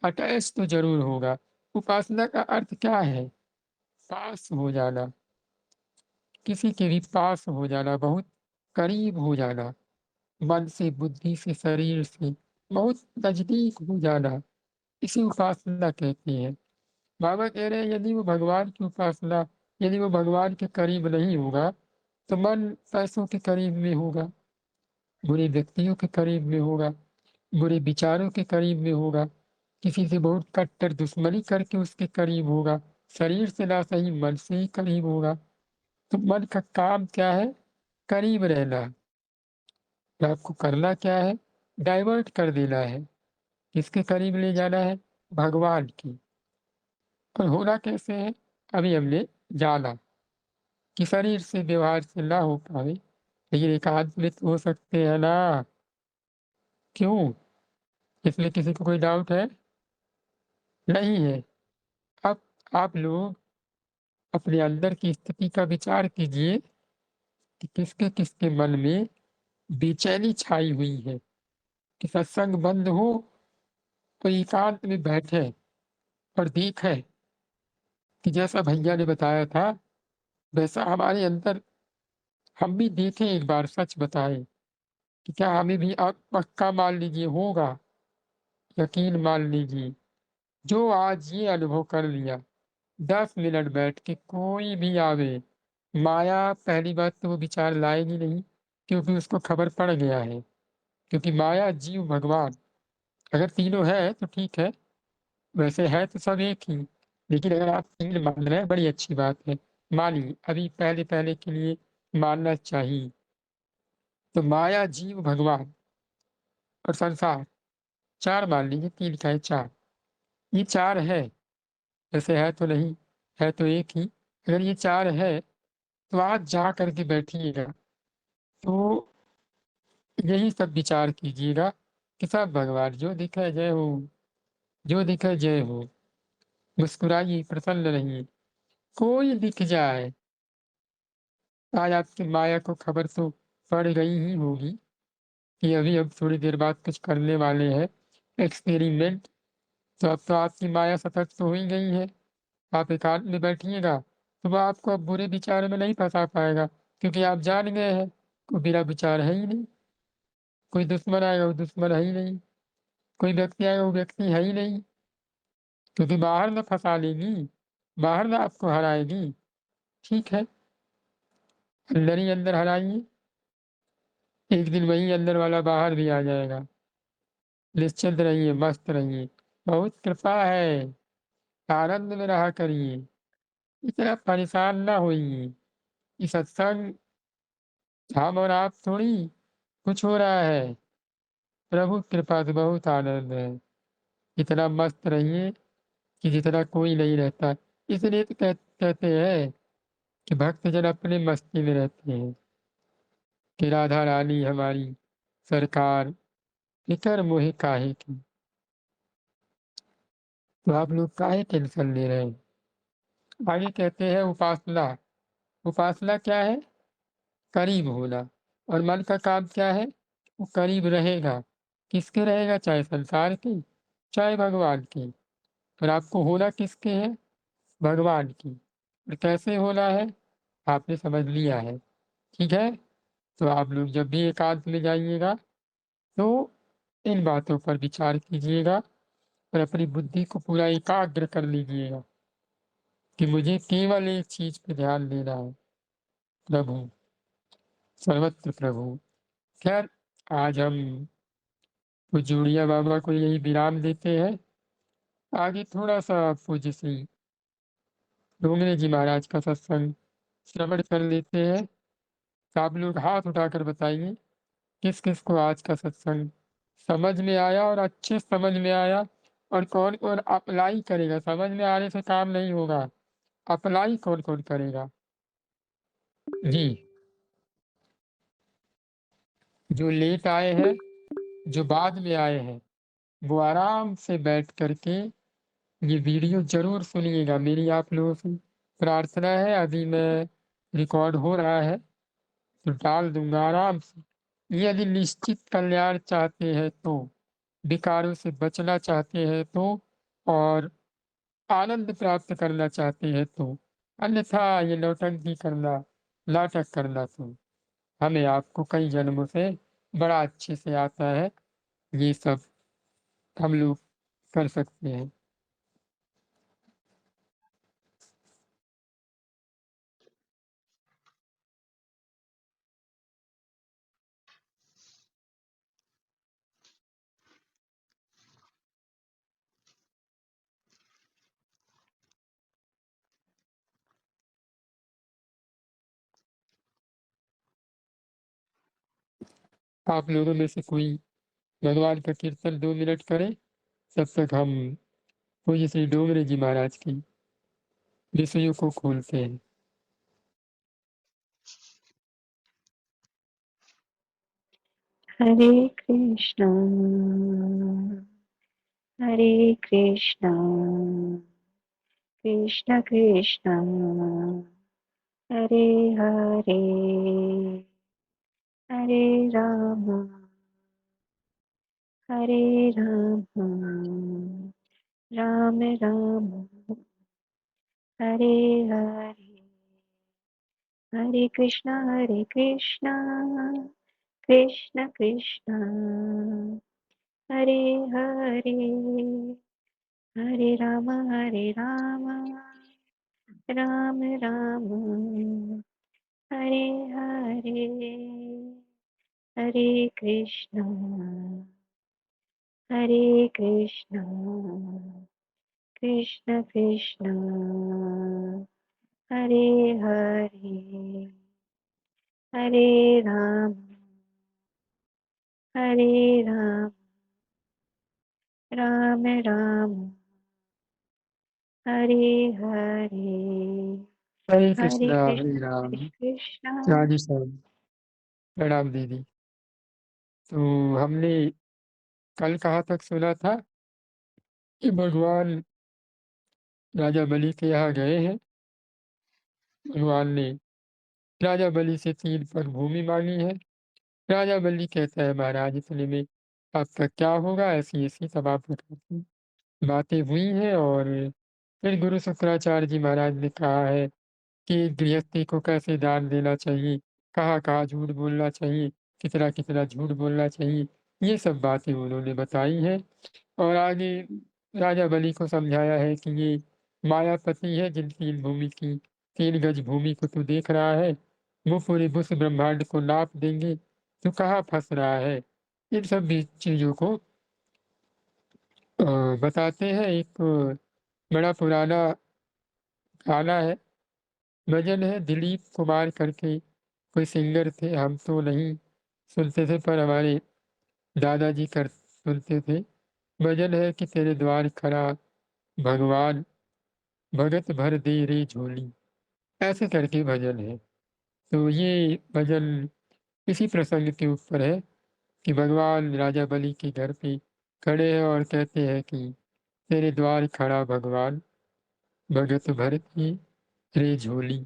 अटैच तो ज़रूर होगा। उपासना का अर्थ क्या है? पास हो जाना, किसी के भी पास हो जाना, बहुत करीब हो जाना, मन से, बुद्धि से, शरीर से बहुत नज़दीक हो जाना, इसे उपासना कहते हैं। बाबा कह रहे हैं यदि वो भगवान की उपासना, यदि वो भगवान के करीब नहीं होगा, तो मन पैसों के करीब में होगा, बुरे व्यक्तियों के करीब में होगा, बुरे विचारों के करीब में होगा, किसी से बहुत कट्टर दुश्मनी करके उसके करीब होगा, शरीर से ना सही मन से ही करीब होगा। तो मन का काम क्या है? करीब रहना। तो आपको करना क्या है? डाइवर्ट कर देना है। किसके करीब ले जाना है? भगवान की। और होना कैसे है? अभी हमने जाना कि शरीर से व्यवहार से ना हो पाए, लेकिन एकांत में तो हो सकते हैं ना। क्यों? इसमें किसी को कोई डाउट है? नहीं है। अब आप लोग अपने अंदर की स्थिति का विचार कीजिए कि किसके-किसके मन में बेचैनी छाई हुई है कि सत्संग बंद हो तो एकांत में बैठे और देखें कि जैसा भैया ने बताया था वैसा हमारे अंदर हम भी देखें, एक बार सच बताएं कि क्या हमें भी अब पक्का मान लीजिए होगा, यकीन मान लीजिए जो आज ये अनुभव कर लिया 10 मिनट बैठ के कोई भी आवे, माया पहली बात तो वो विचार लाएगी नहीं, क्योंकि उसको खबर पड़ गया है। क्योंकि माया, जीव, भगवान अगर तीनों है तो ठीक है, वैसे है तो सब एक ही, लेकिन अगर आप तीन मान रहे हैं बड़ी अच्छी बात है, मानिए अभी पहले पहले के लिए मानना चाहिए। तो माया, जीव, भगवान और संसार, चार मान लीजिए, तीन का है चार, ये चार है, वैसे है तो नहीं, है तो एक ही। अगर ये चार है तो आज जा करके बैठिएगा तो यही सब विचार कीजिएगा कि सब भगवान, जो दिखे जय हो, जो दिखे जय हो। मुस्कुराइए, प्रसन्न रहिए, कोई दिख जाए। आज आपकी माया को खबर तो पड़ गई ही होगी कि अभी हम थोड़ी देर बाद कुछ करने वाले हैं एक्सपेरिमेंट। तो अब तो आपकी माया सतर्क तो हो ही गई है, आप एकांत में बैठिएगा तो वो आपको अब बुरे विचार में नहीं फंसा पाएगा, क्योंकि आप जान गए हैं कोई बुरा विचार है ही नहीं, कोई दुश्मन आएगा वो दुश्मन है ही नहीं, कोई व्यक्ति आएगा वो व्यक्ति है ही नहीं, क्योंकि बाहर ना फंसा लेगी, बाहर ना आपको हराएगी। ठीक है, अंदर ही अंदर हराइए, एक दिन वही अंदर वाला बाहर भी आ जाएगा। निश्चिंत रहिए, मस्त रहिए, बहुत कृपा है, आनंद में रहा करिए, इतना परेशान ना होइए। ये सत्संग हम और आप थोड़ी कुछ हो रहा है, प्रभु की कृपा से बहुत आनंद है। इतना मस्त रहिए कि जितना कोई नहीं रहता। इसलिए तो कहते हैं कि भक्तजन अपने मस्ती में रहते हैं कि राधा रानी हमारी सरकार फिकर मोहे काहे की। तो आप लोग काहे टेंशन ले रहे हैं। आगे कहते हैं उपासना। उपासना क्या है? करीब होना। और मन का काम क्या है? वो करीब रहेगा। किसके रहेगा? चाहे संसार की, चाहे भगवान की। और आपको होना किसके है? भगवान की। और कैसे होना है? आपने समझ लिया है। ठीक है, तो आप लोग जब भी एकांत में जाइएगा तो इन बातों पर विचार कीजिएगा और अपनी बुद्धि को पूरा एकाग्र कर लीजिएगा कि मुझे केवल एक चीज पे ध्यान देना है, प्रभु, सर्वत्र प्रभु। खैर, आज हम पूज्य उड़िया बाबा को यही विराम देते हैं। आगे थोड़ा सा पूज्य श्री डोंगरे जी महाराज का सत्संग श्रवण कर लेते हैं। तो आप लोग हाथ उठाकर बताइए किस किस को आज का सत्संग समझ में आया और अच्छे समझ में आया, और कौन कौन अप्लाई करेगा। समझ में आने से काम नहीं होगा, अप्लाई कौन कौन करेगा। जी, जो लेट आए हैं, जो बाद में आए हैं, वो आराम से बैठ करके ये वीडियो जरूर सुनिएगा। मेरी आप लोगों से प्रार्थना है, अभी मैं रिकॉर्ड हो रहा है तो डाल दूंगा आराम से। ये यदि निश्चित कल्याण चाहते हैं तो, विकारों से बचना चाहते हैं तो, और आनंद प्राप्त करना चाहते हैं तो, अन्यथा ये नौटंकी करना, नाटक करना तो हमें आपको कई जन्मों से बड़ा अच्छे से आता है। ये सब हम लोग कर सकते हैं। आप लोगों में से कोई भगवान का कीर्तन 2 मिनट करे, तब तक हम पूज्य श्री डोंगरे जी महाराज की विषयों को खोलते हैं। हरे कृष्णा हरे कृष्णा कृष्ण कृष्ण हरे हरे हरे राम हरे राम राम राम हरे हरे हरे कृष्णा कृष्ण कृष्णा हरे हरे हरे राम राम राम हरे हरे हरे कृष्णा कृष्ण कृष्ण हरे हरे हरे राम राम राम हरे हरे हरे हरे कृष्णा हरे कृष्ण राम। हरे कृष्णा राधे श्याम। प्रणाम दीदी। तो हमने कल कहाँ तक सुना था कि भगवान राजा बलि के यहाँ गए हैं। भगवान ने राजा बलि से 3 पग भूमि मांगी है। राजा बलि कहता है महाराज इतने में आपका क्या होगा, ऐसी ऐसी तमाम प्रकार की बातें हुई हैं। और फिर गुरु शुक्राचार्य जी महाराज ने कहा है कि गृहस्थी को कैसे दान देना चाहिए, कहाँ-कहाँ झूठ बोलना चाहिए, कितना-कितना झूठ बोलना चाहिए, ये सब बातें उन्होंने बताई हैं। और आगे राजा बलि को समझाया है कि ये मायापति है, जिन 3 भूमि की 3 गज भूमि को तू देख रहा है, वो पूरे विश्व ब्रह्मांड को नाप देंगे, तू कहाँ फँस रहा है। इन सब भी चीज़ों को अ, बताते हैं। एक बड़ा पुराना गाना है, भजन है, दिलीप कुमार करके कोई सिंगर थे, हम तो नहीं सुनते थे पर हमारे दादाजी कर सुनते थे। भजन है कि तेरे द्वार खड़ा भगवान, भगत भर दे रे झोली, ऐसे करके भजन है। तो ये भजन इसी प्रसंग के ऊपर है कि भगवान राजा बलि के घर पे खड़े हैं और कहते हैं कि तेरे द्वार खड़ा भगवान, भगत भर दे रे झोली।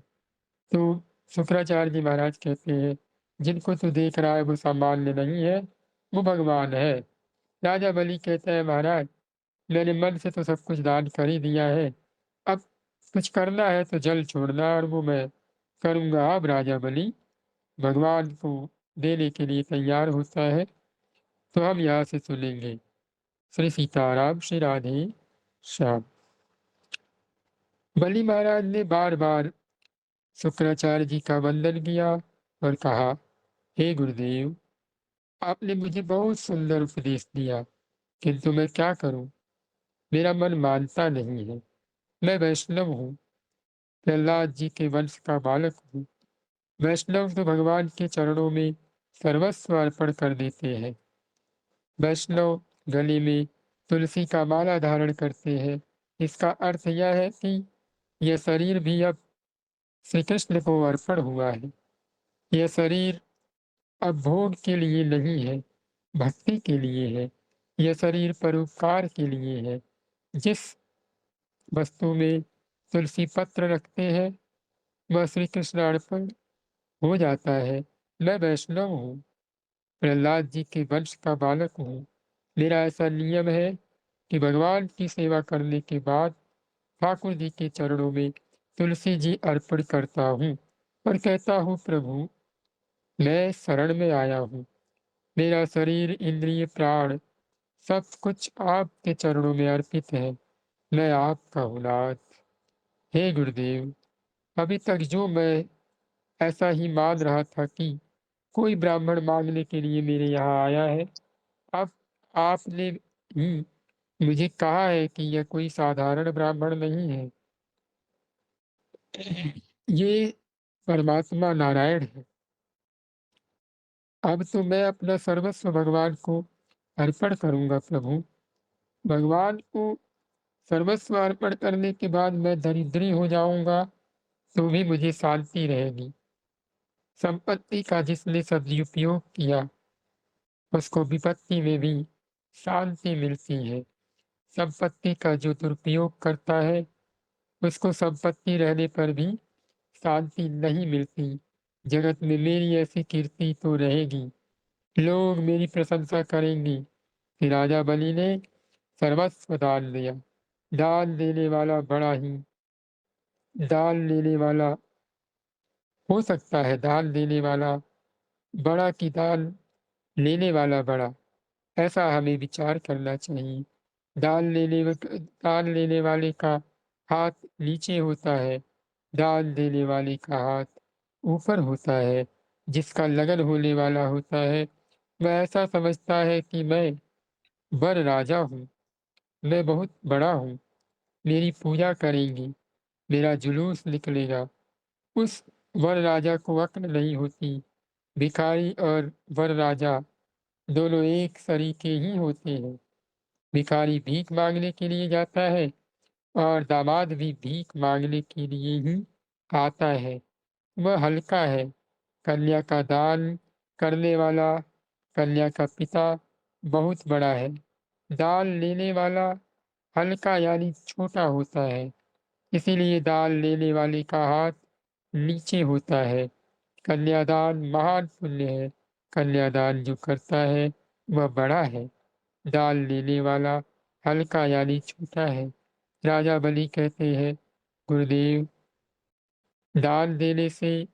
तो शुक्राचार्य जी महाराज कहते हैं, जिनको तू देख रहा है वो सामान्य नहीं है, वो भगवान है। राजा बलि कहता है महाराज मैंने मन से तो सब कुछ दान कर ही दिया है, अब कुछ करना है तो जल छोड़ना और वो मैं करूँगा। अब राजा बलि भगवान को देने के लिए तैयार होता है। तो हम यहाँ से सुनेंगे। श्री सीताराम श्री राधे श्याम। बलि महाराज ने बार-बार शुक्राचार्य जी का वंदन किया और कहा, हे गुरुदेव, आपने मुझे बहुत सुंदर उपदेश दिया, किंतु मैं क्या करूं? मेरा मन मानता नहीं है। मैं वैष्णव हूँ, प्रहलाद जी के वंश का बालक हूँ। वैष्णव तो भगवान के चरणों में सर्वस्व अर्पण कर देते हैं। वैष्णव गले में तुलसी का माला धारण करते हैं। इसका अर्थ यह है कि यह शरीर भी अब श्री कृष्ण को अर्पण हुआ है। यह शरीर अब भोग के लिए नहीं है, भक्ति के लिए है। यह शरीर परोपकार के लिए है। जिस वस्तु में तुलसी पत्र रखते हैं, वह श्री कृष्ण अर्पण हो जाता है। मैं वैष्णव हूँ, प्रहलाद जी के वंश का बालक हूँ। मेरा ऐसा नियम है कि भगवान की सेवा करने के बाद ठाकुर जी के चरणों में तुलसी जी अर्पण करता हूँ और कहता हूँ प्रभु मैं शरण में आया हूँ। मेरा शरीर, इंद्रिय, प्राण सब कुछ आपके चरणों में अर्पित है। मैं आपका हूँ नाथ। हे गुरुदेव, अभी तक जो मैं ऐसा ही मान रहा था कि कोई ब्राह्मण मांगने के लिए मेरे यहाँ आया है, अब आपने ही मुझे कहा है कि यह कोई साधारण ब्राह्मण नहीं है। ये परमात्मा नारायण है। अब तो मैं अपना सर्वस्व भगवान को अर्पण करूँगा प्रभु। भगवान को सर्वस्व अर्पण करने के बाद मैं दरिद्री हो जाऊँगा तो भी मुझे शांति रहेगी। संपत्ति का जिसने सदुपयोग किया, उसको विपत्ति में भी शांति मिलती है। संपत्ति का जो दुरुपयोग करता है, उसको संपत्ति रहने पर भी शांति नहीं मिलती। जगत में मेरी ऐसी कीर्ति तो रहेगी, लोग मेरी प्रशंसा करेंगे। फिर राजा बलि ने सर्वस्व दान दिया। दान देने वाला बड़ा ही दान लेने वाला हो सकता है, दान देने वाला बड़ा कि दान लेने वाला बड़ा, ऐसा हमें विचार करना चाहिए। दान लेने वाले का हाथ नीचे होता है, दान देने वाले का हाथ ऊपर होता है। जिसका लगन होने वाला होता है, वह ऐसा समझता है कि मैं वर राजा हूँ, मैं बहुत बड़ा हूँ, मेरी पूजा करेंगी, मेरा जुलूस निकलेगा। उस वर राजा को अक्ल नहीं होती। भिखारी और वर राजा दोनों एक सरीके ही होते हैं। भिखारी भीख मांगने के लिए जाता है और दामाद भी भीख मांगने के लिए ही आता है। वह हल्का है। कन्या का दान करने वाला, कन्या का पिता बहुत बड़ा है। दान लेने वाला हल्का यानी छोटा होता है। इसीलिए दान लेने वाले का हाथ नीचे होता है। कन्यादान महान पुण्य है। कन्यादान जो करता है वह बड़ा है। दान लेने वाला हल्का यानी छोटा है। राजा बलि कहते हैं, गुरुदेव, दान देने से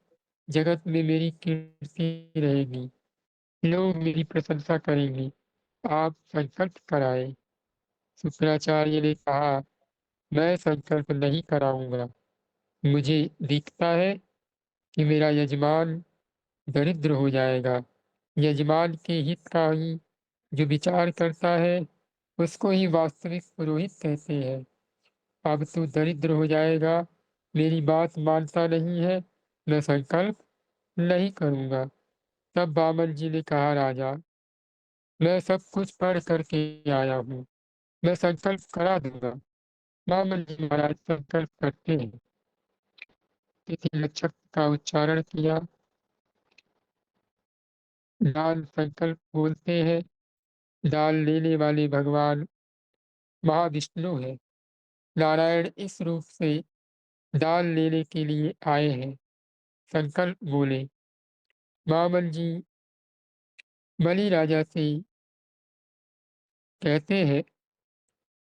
जगत में मेरी कीर्ति रहेगी, लोग मेरी प्रशंसा करेंगे, आप संकल्प कराएं। शुक्राचार्य ने कहा, मैं संकल्प नहीं कराऊंगा। मुझे दिखता है कि मेरा यजमान दरिद्र हो जाएगा। यजमान के हित का ही जो विचार करता है, उसको ही वास्तविक पुरोहित कहते हैं। अब तू दरिद्र हो जाएगा, मेरी बात मानता नहीं है, मैं संकल्प नहीं करूँगा। तब बामन जी ने कहा, राजा, मैं सब कुछ पढ़ करके आया हूँ, मैं संकल्प करा दूँगा। बामन जी महाराज संकल्प करते हैं। तिथि नक्षत्र का उच्चारण किया, दान संकल्प बोलते हैं। दान लेने वाले भगवान महाविष्णु हैं। नारायण इस रूप से दान लेने के लिए आए हैं। संकल्प बोले। वामन जी बलि राजा से कहते हैं,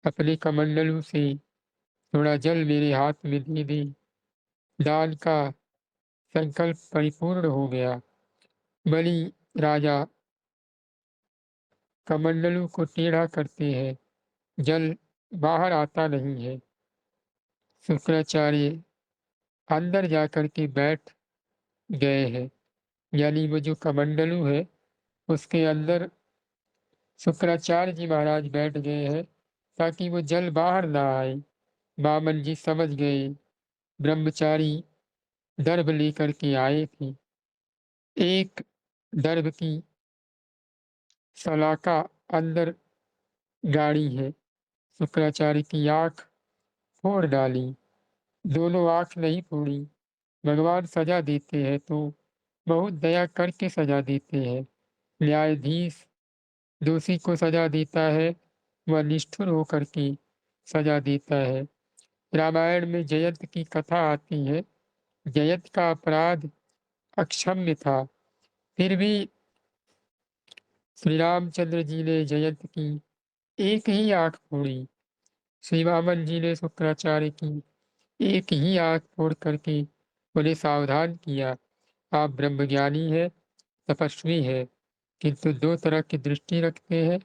अपने कमंडलू से थोड़ा जल मेरे हाथ में दे दे। दान का संकल्प परिपूर्ण हो गया। बलि राजा कमंडलू को टेढ़ा करते हैं, जल बाहर आता नहीं है। शुक्राचार्य अंदर जाकर के बैठ गए हैं, यानी वो जो कमंडलू है उसके अंदर शुक्राचार्य जी महाराज बैठ गए हैं, ताकि वो जल बाहर ना आए। बामन जी समझ गए, ब्रह्मचारी दर्भ लेकर के आए थे। एक दर्भ की सलाका अंदर गाड़ी है। शुक्राचार्य की आंख फोड़ डाली। दोनों आंख नहीं फोड़ी। भगवान सजा देते हैं तो बहुत दया करके सजा देते हैं। न्यायाधीश दोषी को सजा देता है, वह निष्ठुर होकर के सजा देता है। रामायण में जयंत की कथा आती है। जयंत का अपराध अक्षम्य था, फिर भी श्री रामचंद्र जी ने जयंत की एक ही आंख फोड़ी। श्री वामन जी ने शुक्राचार्य की एक ही आंख फोड़ करके उन्हें सावधान किया। आप ब्रह्मज्ञानी है, तपस्वी है, किंतु दो तरह की दृष्टि रखते हैं,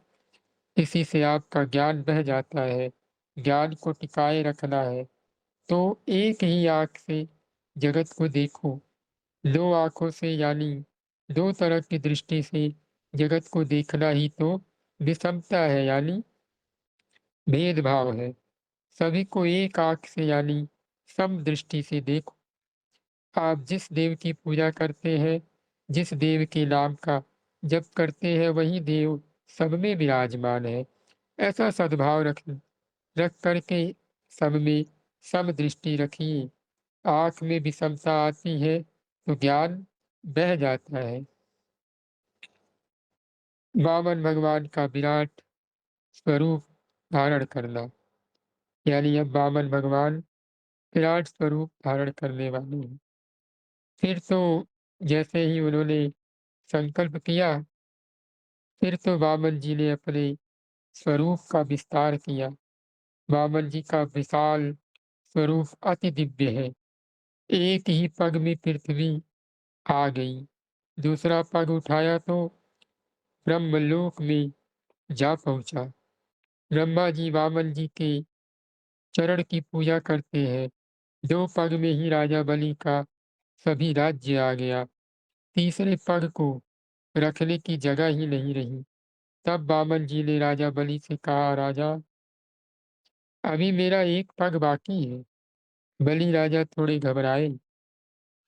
इसी से आपका ज्ञान बह जाता है। ज्ञान को टिकाए रखना है तो एक ही आंख से जगत को देखो। दो आंखों से यानी दो तरह की दृष्टि से जगत को देखना ही तो विषमता है, यानी भेदभाव है। सभी को एक आंख से यानी सम दृष्टि से देखो। आप जिस देव की पूजा करते हैं, जिस देव के नाम का जप करते हैं, वही देव सब में विराजमान है। ऐसा सद्भाव रख करके सब में सम दृष्टि रखिए। आंख में विषमता आती है तो ज्ञान बह जाता है। वामन भगवान का विराट स्वरूप धारण करना, यानी अब वामन भगवान विराट स्वरूप धारण करने वाले हैं। फिर तो जैसे ही उन्होंने संकल्प किया, फिर तो वामन जी ने अपने स्वरूप का विस्तार किया। वामन जी का विशाल स्वरूप अति दिव्य है। एक ही पग में पृथ्वी आ गई। दूसरा पग उठाया तो ब्रह्मलोक में जा पहुँचा। ब्रह्मा जी वामन जी के चरण की पूजा करते हैं। 2 पग में ही राजा बलि का सभी राज्य आ गया। तीसरे पग को रखने की जगह ही नहीं रही। तब वामन जी ने राजा बलि से कहा, राजा, अभी मेरा एक पग बाकी है। बलि राजा थोड़े घबराए।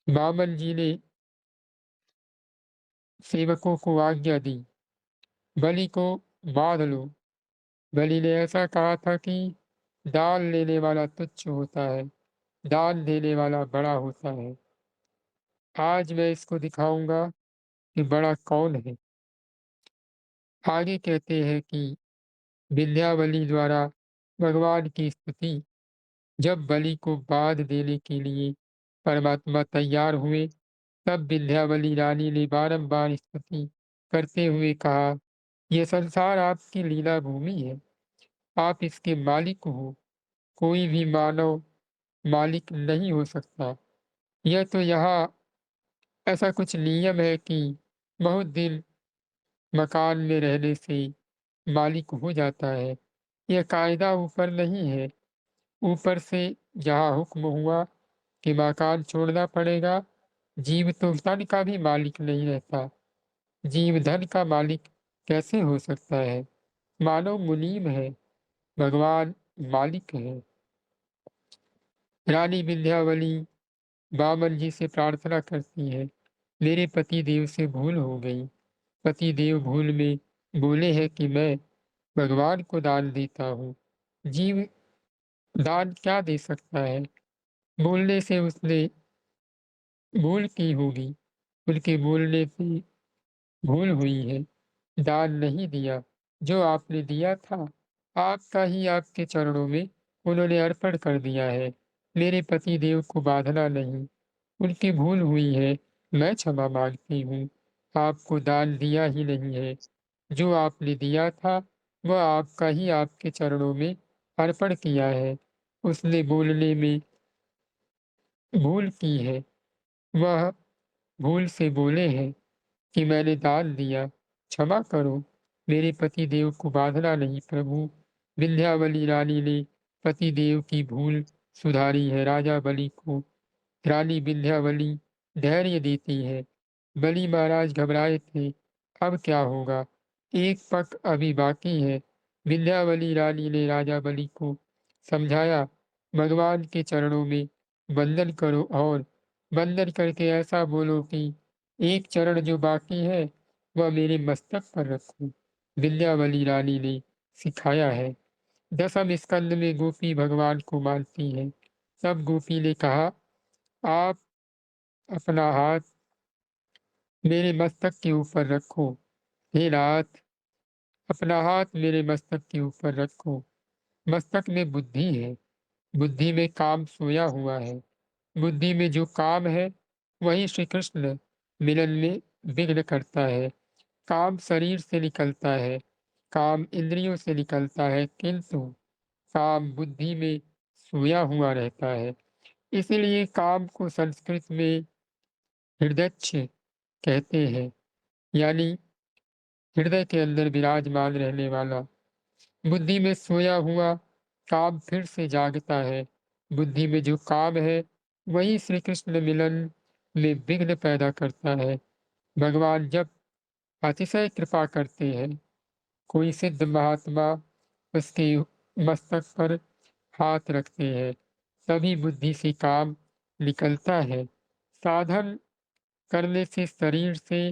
वामन जी ने सेवकों को आज्ञा दी, बलि को बांध लो। बलि ने ऐसा कहा था कि दान लेने वाला तुच्छ होता है, दान देने वाला बड़ा होता है। आज मैं इसको दिखाऊंगा कि बड़ा कौन है। आगे कहते हैं कि विंध्यावली द्वारा भगवान की स्तुति। जब बलि को बांध देने के लिए परमात्मा तैयार हुए, तब विंध्यावली रानी ने बारंबार स्तुति करते हुए कहा, यह संसार आपकी लीला भूमि है, आप इसके मालिक हो। कोई भी मानव मालिक नहीं हो सकता। यह तो यहाँ ऐसा कुछ नियम है कि बहुत दिन मकान में रहने से मालिक हो जाता है। यह कायदा ऊपर नहीं है। ऊपर से जहाँ हुक्म हुआ कि मकान छोड़ना पड़ेगा, जीव तो धन का भी मालिक नहीं रहता। जीव धन का मालिक कैसे हो सकता है? मानव मुनीम है, भगवान मालिक है। रानी विंध्यावली वामन जी से प्रार्थना करती है, मेरे पति देव से भूल हो गई। पति देव भूल में बोले हैं कि मैं भगवान को दान देता हूँ। जीव दान क्या दे सकता है? बोलने से उसने भूल की होगी, उनके बोलने से भूल हुई है। दान नहीं दिया, जो आपने दिया था, आपका ही आपके चरणों में उन्होंने अर्पण कर दिया है। मेरे पति देव को बाँधना नहीं, उनकी भूल हुई है, मैं क्षमा माँगती हूँ। आपको दान दिया ही नहीं है। जो आपने दिया था, वह आपका ही आपके चरणों में अर्पण किया है। उसने बोलने में भूल की है, वह भूल से बोले हैं कि मैंने दान दिया, क्षमा करो। मेरे पति देव को बाँधना नहीं प्रभु। विंध्यावली रानी ने पति देव की भूल सुधारी है। राजा बलि को रानी विंध्यावली धैर्य देती है। बलि महाराज घबराए थे, अब क्या होगा? एक पग अभी बाकी है। विंध्यावली रानी ने राजा बलि को समझाया, भगवान के चरणों में वंदन करो और वंदन करके ऐसा बोलो कि एक चरण जो बाकी है वह मेरे मस्तक पर रखो। विंध्यावली रानी ने सिखाया है। दसम स्कंद में गोपी भगवान को मानती है। तब गोपी ने कहा, आप अपना हाथ मेरे मस्तक के ऊपर रखो। हे नाथ, अपना हाथ मेरे मस्तक के ऊपर रखो। मस्तक में बुद्धि है, बुद्धि में काम सोया हुआ है। बुद्धि में जो काम है वही श्री कृष्ण मिलन में विघ्न करता है। काम शरीर से निकलता है, काम इंद्रियों से निकलता है, किंतु काम बुद्धि में सोया हुआ रहता है। इसीलिए काम को संस्कृत में हृदयच्छ कहते हैं, यानी हृदय के अंदर विराजमान रहने वाला। बुद्धि में सोया हुआ काम फिर से जागता है। बुद्धि में जो काम है वही श्री कृष्ण मिलन में विघ्न पैदा करता है। भगवान जब अतिशय कृपा करते हैं, कोई सिद्ध महात्मा उसके मस्तक पर हाथ रखते हैं, तभी बुद्धि से काम निकलता है। साधन करने से शरीर से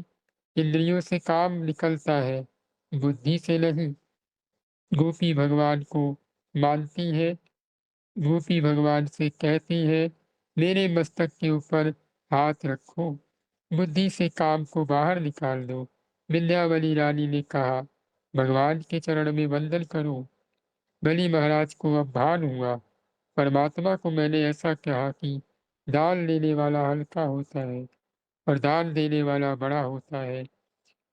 इंद्रियों से काम निकलता है, बुद्धि से नहीं। गोपी भगवान को मानती है। गोपी भगवान से कहती है, मेरे मस्तक के ऊपर हाथ रखो, बुद्धि से काम को बाहर निकाल दो। विंध्यावली रानी ने कहा, भगवान के चरण में वंदन करो। बलि महाराज को अब भान हुआ, परमात्मा को मैंने ऐसा कहा कि दान लेने वाला हल्का होता है, और दान देने वाला बड़ा होता है।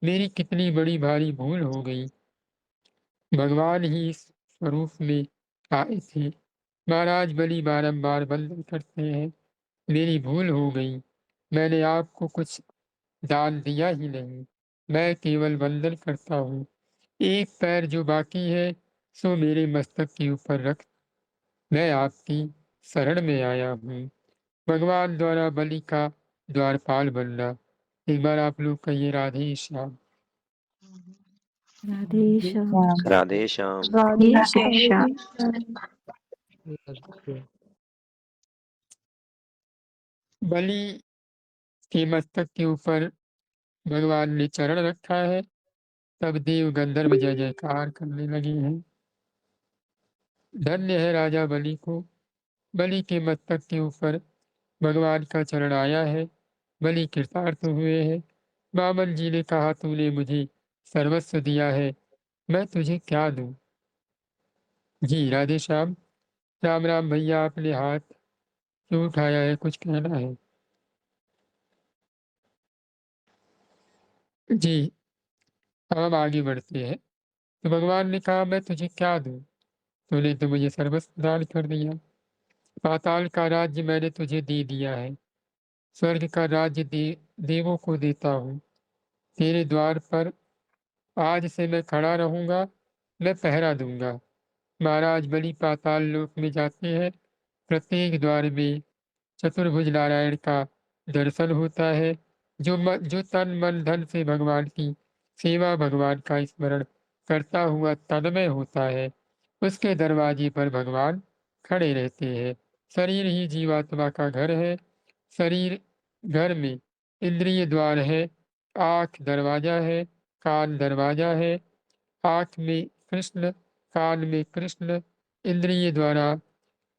मेरी कितनी बड़ी भारी भूल हो गई। भगवान ही इस स्वरूप में आए थे। महाराज बलि बारंबार वंदन करते हैं। मेरी भूल हो गई। मैंने आपको कुछ दान दिया ही नहीं। मैं केवल वंदन करता हूँ। एक पैर जो बाकी है सो मेरे मस्तक के ऊपर रख, मैं आपकी शरण में आया हूँ। भगवान द्वारा बलि का द्वारपाल बनना। एक बार आप लोग कहिए राधे श्याम। राधे श्याम। राधे श्याम। राधे श्याम। बलि के मस्तक के ऊपर भगवान ने चरण रखा है। तब देव गंधर्व जय जयकार करने लगे हैं। धन्य है राजा बलि को। बलि के मस्तक के ऊपर भगवान का चरण आया है। बलि कृतार्थ हुए हैं। वामन जी ने कहा तूने मुझे सर्वस्व दिया है, मैं तुझे क्या दूं। जी राधे श्याम। राम राम भैया, आपने हाथ क्यों उठाया है, कुछ कहना है? जी, अब हम आगे बढ़ते हैं। तो भगवान ने कहा मैं तुझे क्या दूं, तूने तो मुझे सर्वस्व दान कर दिया। पाताल का राज्य मैंने तुझे दे दिया है। स्वर्ग का राज्य देवों को देता हूँ। तेरे द्वार पर आज से मैं खड़ा रहूंगा, मैं पहरा दूंगा। महाराज बलि पाताल लोक में जाते हैं। प्रत्येक द्वार में चतुर्भुज नारायण का दर्शन होता है। जो तन मन धन से भगवान की सेवा, भगवान का स्मरण करता हुआ तन्मय होता है, उसके दरवाजे पर भगवान खड़े रहते हैं। शरीर ही जीवात्मा का घर है। शरीर घर में इंद्रिय द्वार है। आँख दरवाजा है, कान दरवाजा है। आँख में कृष्ण, कान में कृष्ण। इंद्रिय द्वारा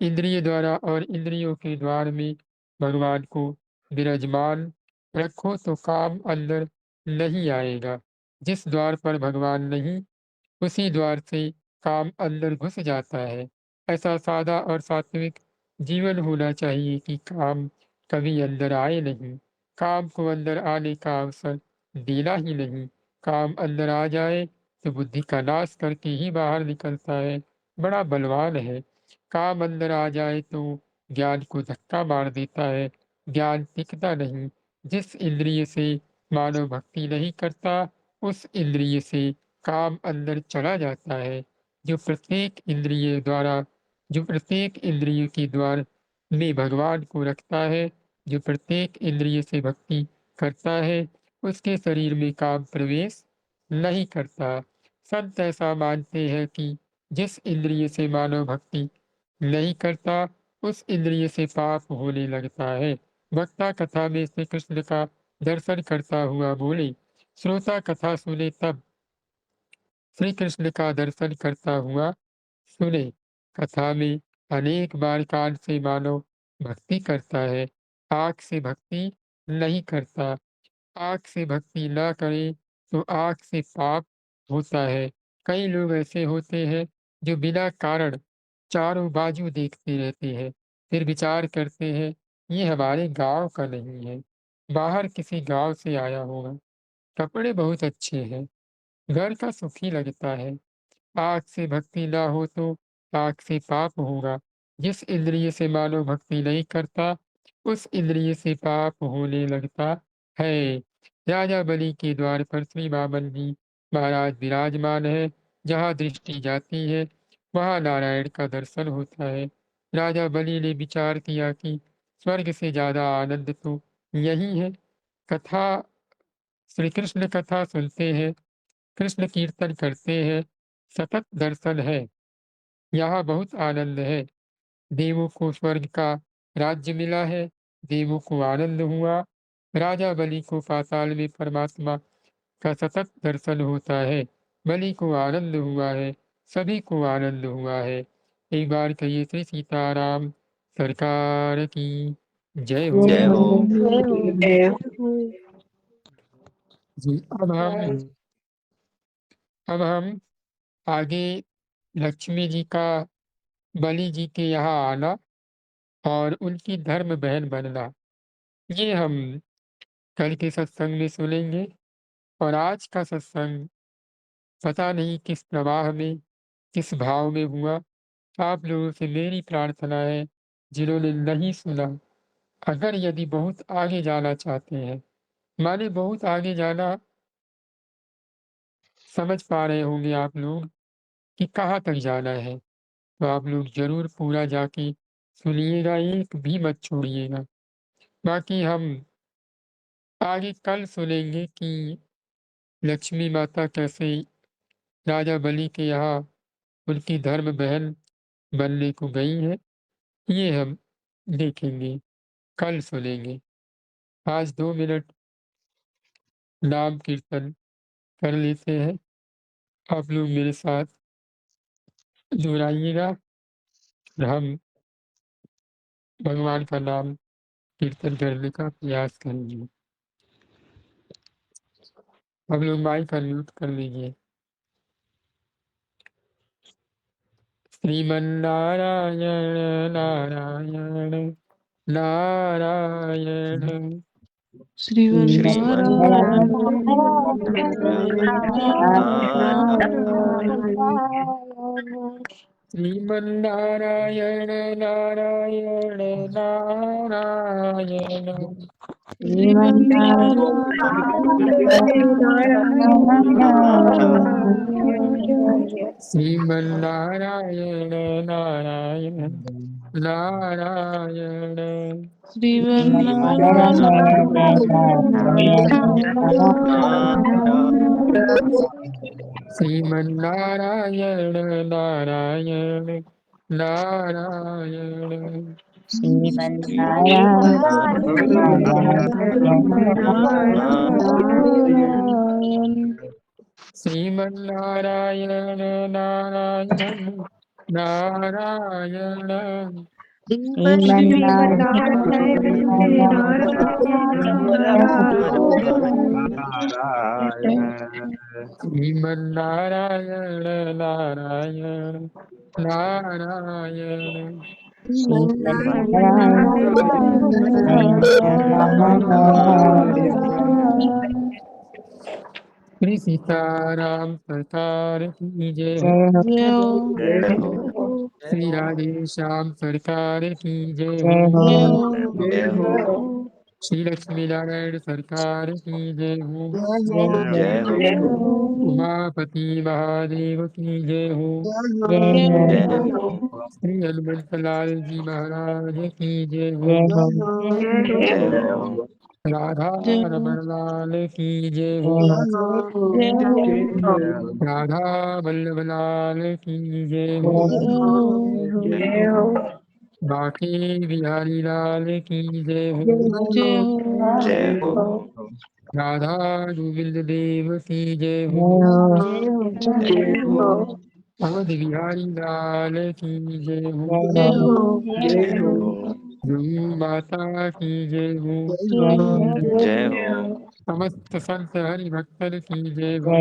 इंद्रिय द्वारा और इंद्रियों के द्वार में भगवान को विराजमान रखो तो काम अंदर नहीं आएगा। जिस द्वार पर भगवान नहीं, उसी द्वार से काम अंदर घुस जाता है। ऐसा सादा और सात्विक जीवन होना चाहिए कि काम कभी अंदर आए नहीं। काम को अंदर आने का अवसर देना ही नहीं। काम अंदर आ जाए तो बुद्धि का नाश करके ही बाहर निकलता है, बड़ा बलवान है। काम अंदर आ जाए तो ज्ञान को धक्का मार देता है, ज्ञान टिकता नहीं। जिस इंद्रिय से मानव भक्ति नहीं करता, उस इंद्रिय से काम अंदर चला जाता है। जो प्रत्येक इंद्रिय के द्वार में भगवान को रखता है, जो प्रत्येक इंद्रिय से भक्ति करता है, उसके शरीर में काम प्रवेश नहीं करता। संत ऐसा मानते हैं कि जिस इंद्रिय से मानव भक्ति नहीं करता, उस इंद्रिय से पाप होने लगता है। वक्ता कथा में श्री कृष्ण का दर्शन करता हुआ बोले, श्रोता कथा सुने तब श्री कृष्ण का दर्शन करता हुआ सुने। कथा में अनेक बार कान से मानव भक्ति करता है, आँख से भक्ति नहीं करता। आँख से भक्ति न करे तो आँख से पाप होता है। कई लोग ऐसे होते हैं जो बिना कारण चारों बाजू देखते रहते हैं, फिर विचार करते हैं ये हमारे गांव का नहीं है, बाहर किसी गांव से आया होगा, कपड़े बहुत अच्छे हैं, घर का सुख ही लगता है। आँख से भक्ति ना हो तो आँख से पाप होगा। जिस इंद्रिय से मानव भक्ति नहीं करता, उस इंद्रिय से पाप होने लगता है। राजा बलि के द्वार पर श्री वामन जी महाराज विराजमान है। जहाँ दृष्टि जाती है वहाँ नारायण का दर्शन होता है। राजा बलि ने विचार किया कि स्वर्ग से ज्यादा आनंद तो यही है। कथा श्री कृष्ण कथा सुनते हैं, कृष्ण कीर्तन करते हैं, सतत दर्शन है, यहाँ बहुत आनंद है। देवों को स्वर्ग का राज्य मिला है, देवों को आनंद हुआ। राजा बलि को पाताल में परमात्मा का सतत दर्शन होता है। बलि को आनंद हुआ है, सभी को आनंद हुआ है। एक बार कहिए श्री सीताराम सरकार की जय हो। जय हो। जय हो। जय हो। जी, अब हम आगे लक्ष्मी जी का बलि जी के यहाँ आना और उनकी धर्म बहन बनना, ये हम कल के सत्संग में सुनेंगे और आज का सत्संग पता नहीं किस प्रवाह में, किस भाव में हुआ। आप लोगों से मेरी प्रार्थना है, जिन्होंने नहीं सुना, अगर यदि बहुत आगे जाना चाहते हैं, माने बहुत आगे जाना समझ पा रहे होंगे आप लोग कि कहाँ तक जाना है, तो आप लोग ज़रूर पूरा जाके सुनिएगा, एक भी मत छोड़िएगा। बाकी हम आगे कल सुनेंगे कि लक्ष्मी माता कैसे राजा बलि के यहाँ उनकी धर्म बहन बनने को गई हैं, ये हम देखेंगे, कल सुनेंगे। आज 2 मिनट नाम कीर्तन कर लेते हैं। आप लोग मेरे साथ दोहराइएगा और हम भगवान का नाम कीर्तन करने का प्रयास करेंगे। आप लोग माइक अनम्यूट कर लीजिए। श्रीमन्नारायण नारायण नारायण श्रीमन्नारायण श्रीमन्नारायण नारायण नारायण श्रीमन्नारायण नारायण नारायण श्रीमन्नारायण नारायण नारायण श्रीमन्नारायण नारायण नारायण श्रीमन्नारायण नारायण नारायण श्री सीताराम सरकार की जय हो। श्री राधे श्याम सरकार की जय हो। श्री लक्ष्मी नारायण सरकार की जय हो। उमापति महादेव की जय हो। श्री हनुमंत लाल जी महाराज की जय हो। राधा रमण लाल की जय हो। राधा वल्लभ लाल की जय हो। बांके बिहारी लाल की जय हो। राधा गोविंद देव की जय हो। अवध बिहारी लाल की जय हो। जय माता की जय हो। समस्त संत हरि भक्तन की जय हो।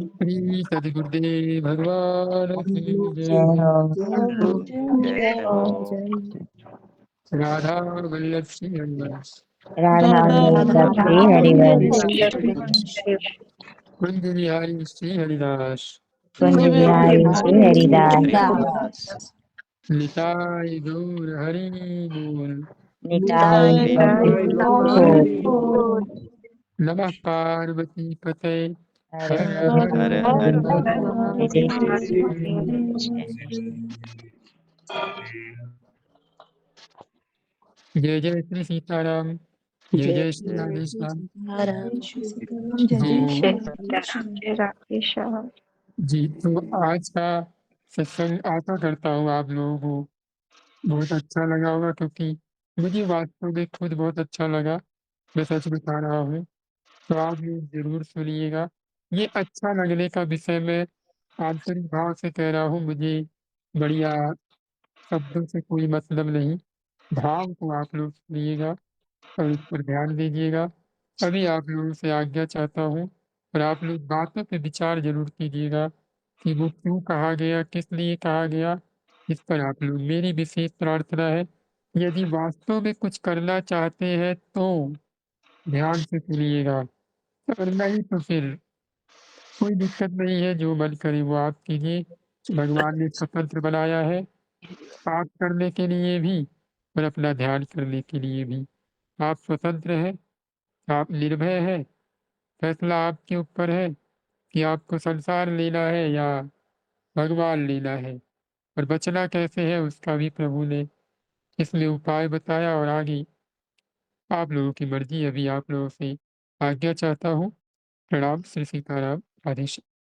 श्री सद्गुरुदेव भगवान की जय हो। राधा वल्लभ श्री हरिवंश कुंज बिहारी श्री हरिदास निताय गौर हरि बोल। नमः पार्वती पते हर हर जय जय श्री सीताराम। जय जय श्री राधेश्याम। जी, तो आज का सत्संग आशा करता हूँ आप लोगों को बहुत अच्छा लगा होगा, क्योंकि मुझे वास्तव में खुद बहुत अच्छा लगा। मैं सच बता रहा हूँ, तो आप लोग ज़रूर सुनिएगा। ये अच्छा लगने का विषय मैं आंतरिक भाव से कह रहा हूँ, मुझे बढ़िया शब्दों से कोई मतलब नहीं। भाव को आप लोग सुनिएगा और उस पर ध्यान दीजिएगा। अभी आप लोगों से आज्ञा चाहता हूँ और आप लोग बातों पे विचार ज़रूर कीजिएगा कि वो क्यों कहा गया, किस लिए कहा गया। इस पर आप लोग मेरी विशेष प्रार्थना है यदि वास्तव में कुछ करना चाहते हैं तो ध्यान से सुनिएगा, अगर नहीं तो फिर कोई दिक्कत नहीं है, जो मन करे वो आप कीजिए। भगवान ने स्वतंत्र बनाया है, पाप करने के लिए भी और अपना ध्यान करने के लिए भी। आप स्वतंत्र हैं, आप निर्भय हैं, फैसला आपके ऊपर है कि आपको संसार लेना है या भगवान लेना है, और बचना कैसे है उसका भी प्रभु ने इसलिए उपाय बताया, और आगे आप लोगों की मर्ज़ी। अभी आप लोगों से आज्ञा चाहता हूँ। प्रणाम, श्री सीताराम, राधे श्याम।